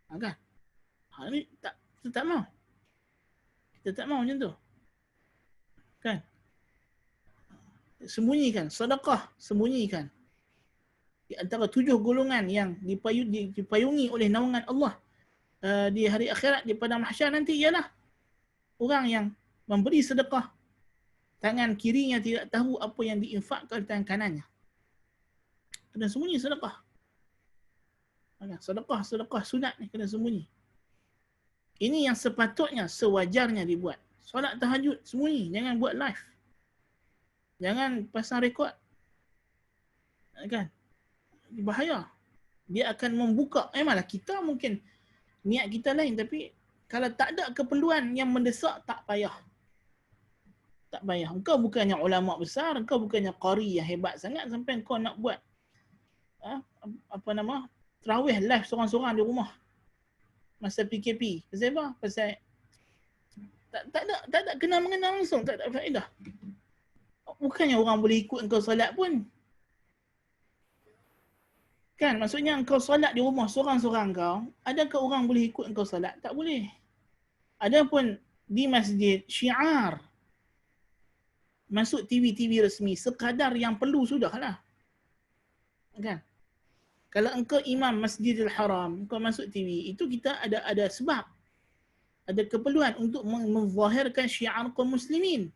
S1: Kan? Ni kita tak mau. Kita tak mau macam tu. Kan? Sembunyikan. Sedekah, sembunyikan. Di antara 7 golongan yang dipayungi oleh naungan Allah di hari akhirat, di padang mahsyar nanti, ialah orang yang memberi sedekah, tangan kirinya tidak tahu apa yang diinfakkan tangan kanannya. Kena sembunyi sedekah. Sedekah sunat ni kena sembunyi. Ini yang sepatutnya, sewajarnya dibuat. Solat tahajud, sembunyi. Jangan buat live. Jangan pasang rekod. Kan? Bahaya. Dia akan membuka. Memanglah kita mungkin niat kita lain, tapi kalau tak ada keperluan yang mendesak, tak payah. Tak payah. Engkau bukannya ulama besar, engkau bukannya qari yang hebat sangat sampai engkau nak buat tarawih live seorang-seorang di rumah masa PKP. Pasal apa? Pasal tak ada kenal-mengenal langsung, tak ada faedah. Bukannya orang boleh ikut engkau solat pun. Kan? Maksudnya engkau solat di rumah seorang-seorang kau, adakah orang boleh ikut engkau solat? Tak boleh. Adapun di masjid, syiar masuk TV-TV resmi sekadar yang perlu sudahlah. Kan? Kalau engkau imam Masjidil Haram, engkau masuk TV, itu kita ada sebab. Ada keperluan untuk menzahirkan syiar kaum muslimin.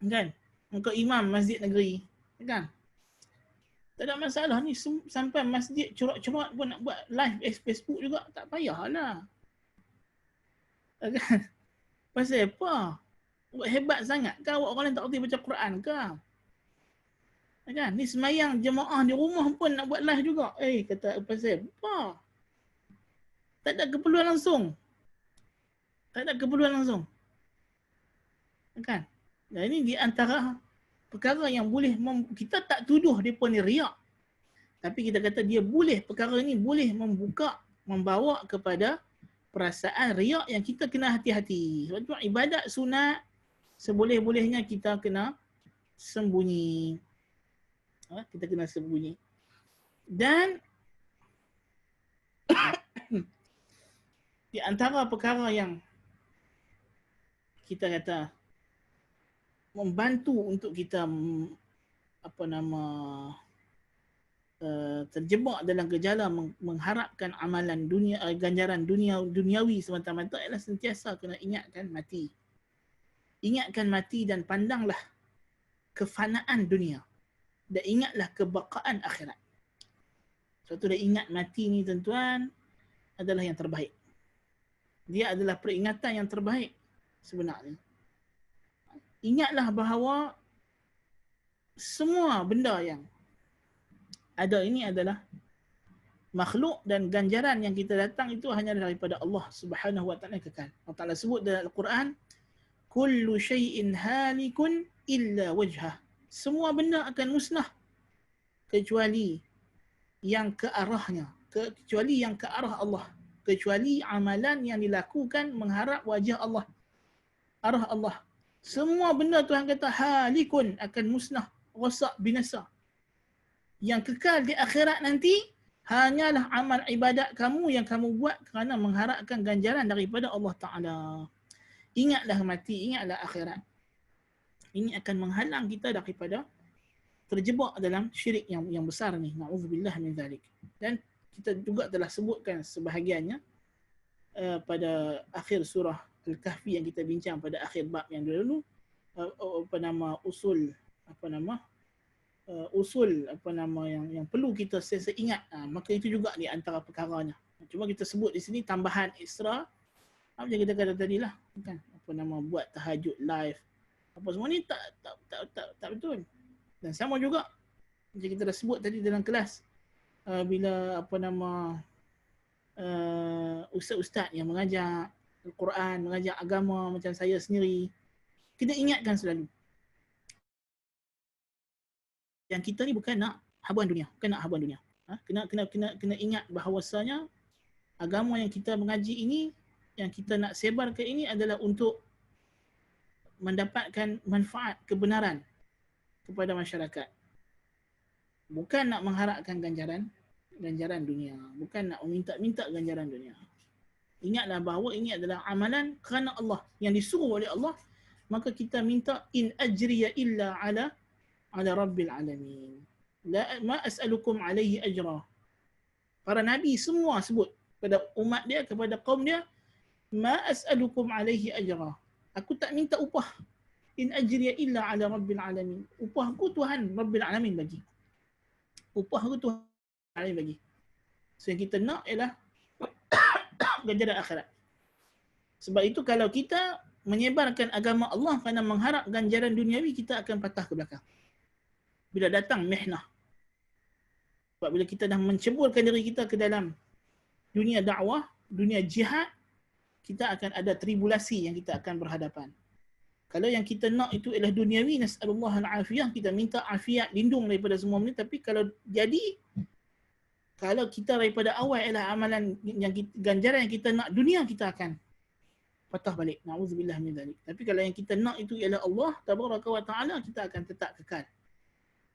S1: Kan? Engkau imam masjid negeri, kan? Tak ada masalah ni, sampai masjid corak-corak pun nak buat live Facebook juga, tak payahlah. Kan? Pasal apa? Buat hebat sangat ke awak orang lain tak kerti baca Quran ke? Kan? Ni semayang jemaah di rumah pun nak buat live juga. Kata pasal apa? Tak ada keperluan langsung. Tak ada keperluan langsung. Kan? Dan ini di antara perkara yang boleh, kita tak tuduh mereka ni riak. Tapi kita kata dia boleh, perkara ni boleh membawa kepada perasaan riak yang kita kena hati-hati. Sebab tu ibadat sunat, seboleh-bolehnya kita kena sembunyi. Kita kena sembunyi. Dan di antara perkara yang kita kata membantu untuk kita terjebak dalam gejala mengharapkan amalan dunia, ganjaran duniawi semata-mata ialah sentiasa kena ingatkan mati. Ingatkan mati dan pandanglah kefanaan dunia. Dan ingatlah kebaqaan akhirat. Suatu dah ingat mati ni tuan-tuan adalah yang terbaik. Dia adalah peringatan yang terbaik sebenarnya. Ingatlah bahawa semua benda yang ada ini adalah makhluk dan ganjaran yang kita datang itu hanya daripada Allah Subhanahu wa taala kekal. Allah Taala sebut dalam Al-Quran, kullu syai'in halikun illa wajhah. Semua benda akan musnah kecuali yang ke arahnya, kecuali yang ke arah Allah, kecuali amalan yang dilakukan mengharap wajah Allah, arah Allah. Semua benda Tuhan kata halikun, akan musnah, rosak, binasa. Yang kekal di akhirat nanti hanyalah amal ibadat kamu yang kamu buat kerana mengharapkan ganjaran daripada Allah Ta'ala. Ingatlah mati, ingatlah akhirat. Ini akan menghalang kita daripada terjebak dalam syirik yang besar ni. Na'udzubillah min zalik. Dan kita juga telah sebutkan sebahagiannya pada akhir surah Al-Kahfi yang kita bincang pada akhir bab yang dulu, usul yang perlu kita sentiasa ingat. Maka itu juga di antara perkaranya. Cuma kita sebut di sini tambahan ekstra apa yang kita kata tadi lah, kan, buat tahajud live, apa semua ni tak betul. Dan sama juga macam kita dah sebut tadi dalam kelas, bila ustaz-ustaz yang mengajar Al-Quran, mengajar agama macam saya sendiri, kena ingatkan selalu yang kita ni bukan nak habuan dunia, bukan nak habuan dunia. Kena ingat bahawasanya agama yang kita mengaji ini, yang kita nak sebarkan ini adalah untuk mendapatkan manfaat kebenaran kepada masyarakat. Bukan nak mengharapkan ganjaran dunia, bukan nak minta ganjaran dunia. Ingatlah bahawa ini adalah amalan kerana Allah, yang disuruh oleh Allah, maka kita minta in ajriya illa ala rabbil alamin. Ma as'alukum alaihi ajra. Para nabi semua sebut kepada umat dia, kepada kaum dia, ma as'alukum alaihi ajra. Aku tak minta upah. In ajriya illa ala rabbil alamin. Upahku Tuhan Rabbil alamin bagi. Upahku Tuhan alamin bagi. So yang kita nak ialah ganjaran akhirat. Sebab itu kalau kita menyebarkan agama Allah kerana mengharap ganjaran duniawi, kita akan patah ke belakang bila datang mihnah. Sebab bila kita dah menceburkan diri kita ke dalam dunia dakwah, dunia jihad, kita akan ada tribulasi yang kita akan berhadapan. Kalau yang kita nak itu ialah duniawi, nas'alullah al-afiyah, kita minta afiat, lindung daripada semua benda. Tapi kalau kita daripada awal ialah amalan yang ganjaran yang kita nak dunia, kita akan patah balik. Na'udzubillah min dzalik. Tapi kalau yang kita nak itu ialah Allah tabaraka wa ta'ala, kita akan tetap kekal.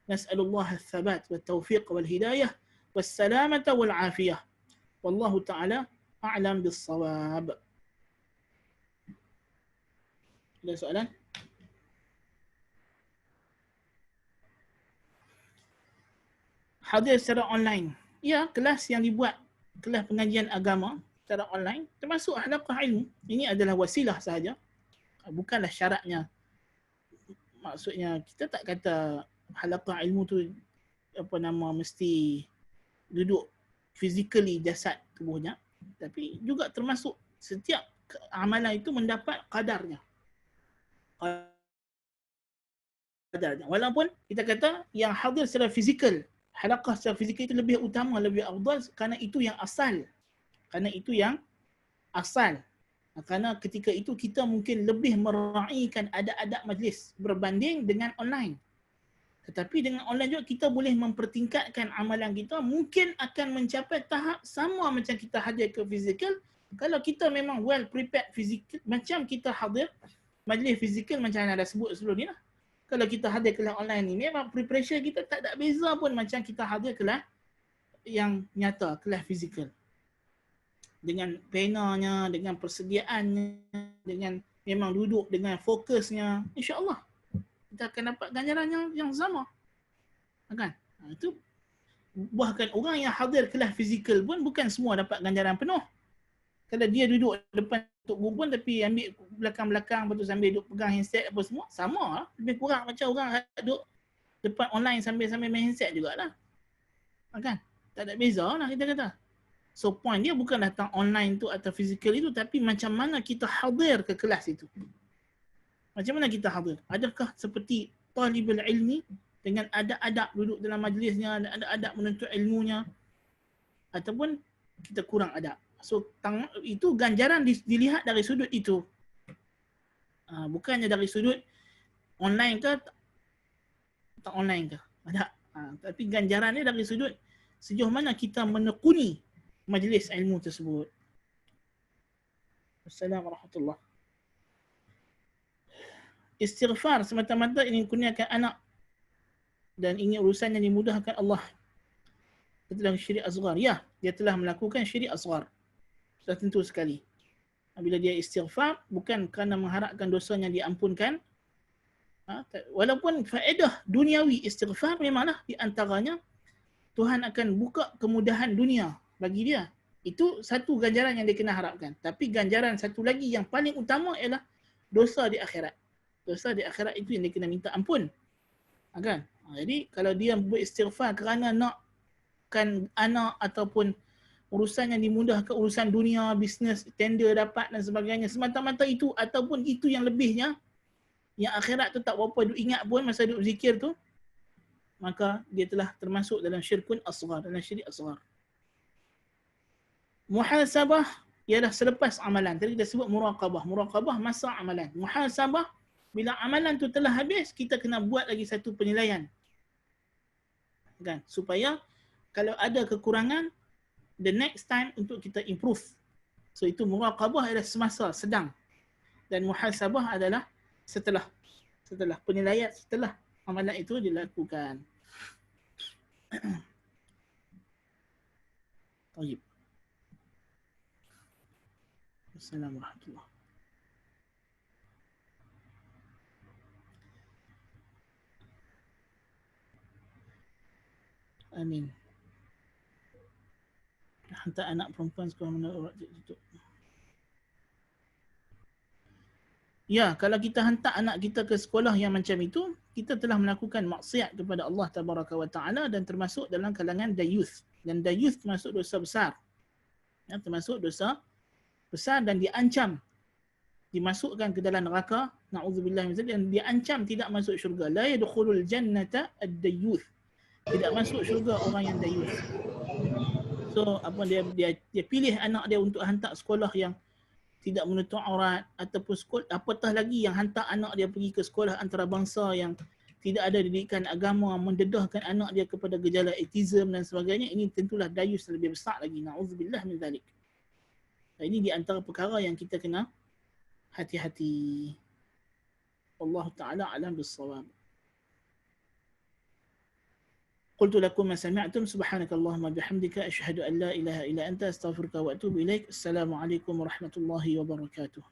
S1: Nas'alullah al-thabat wa taufiq wal hidayah was salamata wal afiyah. Wallahu ta'ala a'lam bis-shawab. Ada soalan? Hadir secara online. Ya, kelas yang dibuat, kelas pengajian agama secara online, termasuk halaqah ilmu. Ini adalah wasilah sahaja, bukanlah syaratnya. Maksudnya kita tak kata halaqah ilmu tu mesti duduk physically jasad tubuhnya, tapi juga termasuk setiap amalan itu mendapat kadarnya. Walaupun kita kata yang hadir secara fizikal, halaqah secara fizikal itu lebih utama, lebih afdal kerana itu yang asal. Kerana ketika itu kita mungkin lebih meraihkan adab-adab majlis berbanding dengan online. Tetapi dengan online juga kita boleh mempertingkatkan amalan kita, mungkin akan mencapai tahap sama macam kita hadir ke fizikal. Kalau kita memang well prepared fizikal, macam kita hadir majlis fizikal macam yang ada sebut sebelum ni lah. Kalau kita hadir kelas online ni, memang preparation kita tak ada beza pun macam kita hadir kelas yang nyata, kelas fizikal. Dengan penanya, dengan persediaannya, dengan memang duduk dengan fokusnya, insya-Allah kita akan dapat ganjaran yang sama. Kan? Itu bahkan orang yang hadir kelas fizikal pun bukan semua dapat ganjaran penuh. Kalau dia duduk depan tok guru pun tapi ambil belakang-belakang betul sambil duduk pegang handset apa semua, sama lah. Lebih kurang macam orang duduk depan online sambil main handset jugalah. Kan? Tak ada beza lah kita kata. So point dia bukan datang online tu atau fizikal itu, tapi macam mana kita hadir ke kelas itu. Macam mana kita hadir? Adakah seperti talibul ilmi dengan adab-adab duduk dalam majlisnya, adab-adab menuntut ilmunya, ataupun kita kurang adab? So itu ganjaran dilihat dari sudut itu. Bukannya dari sudut online ke tak online ke. Ada. Tapi ganjarannya dari sudut sejauh mana kita menekuni majlis ilmu tersebut. Assalamualaikum warahmatullahi wabarakatuh. Istighfar semata-mata ingin kurniakan anak dan ingin urusannya dimudahkan Allah. Tentang syirik asghar. Ya, dia telah melakukan syirik asghar. Sudah tentu sekali. Bila dia istighfar, bukan kerana mengharapkan dosanya diampunkan. Walaupun faedah duniawi istighfar memanglah di antaranya Tuhan akan buka kemudahan dunia bagi dia. Itu satu ganjaran yang dia kena harapkan. Tapi ganjaran satu lagi yang paling utama ialah dosa di akhirat. Dosa di akhirat itu yang dia kena minta ampun. Kan? Jadi kalau dia beristighfar kerana nakkan anak ataupun urusan yang dimudahkan, urusan dunia, bisnes, tender dapat dan sebagainya, semata-mata itu ataupun itu yang lebihnya, yang akhirat tu tak berapa duk ingat pun masa duk zikir tu, maka dia telah termasuk dalam syirkun asghar, dalam syirik asghar. Muhasabah ialah selepas amalan. Tadi kita sebut muraqabah. Muraqabah masa amalan. Muhasabah, bila amalan tu telah habis, kita kena buat lagi satu penilaian. Kan? Supaya kalau ada kekurangan, the next time untuk kita improve. So itu muraqabah adalah semasa, sedang. Dan muhasabah adalah setelah penilaian, setelah amalan itu dilakukan. Baik. Assalamualaikum warahmatullahi wabarakatuh. Amin. Hantar anak perempuan sekolah mana orang tutup. Ya, kalau kita hantar anak kita ke sekolah yang macam itu, kita telah melakukan maksiat kepada Allah Tabaraka wa Ta'ala dan termasuk dalam kalangan dayuth. Dan dayuth termasuk dosa besar. Ya, termasuk dosa besar dan diancam dimasukkan ke dalam neraka, na'udzubillah min dzalik, dan diancam tidak masuk syurga. La yadkhulul jannata ad-dayyuth. Tidak masuk syurga orang yang dayuth. So apa dia pilih anak dia untuk hantar sekolah yang tidak menutup aurat, ataupun sekolah, apatah lagi yang hantar anak dia pergi ke sekolah antarabangsa yang tidak ada didikan agama, mendedahkan anak dia kepada gejala autism dan sebagainya. Ini tentulah dayuth lebih besar lagi, na'udzubillah min dzalik. Ini di antara perkara yang kita kena hati-hati. Wallahu ta'ala alam bis-shawab. Qultu lakum ma sami'tum, subhanakallahumma bihamdika asyhadu an la ilaha illa anta astaghfiruka wa atubu ilaik. Assalamualaikum warahmatullahi wabarakatuh.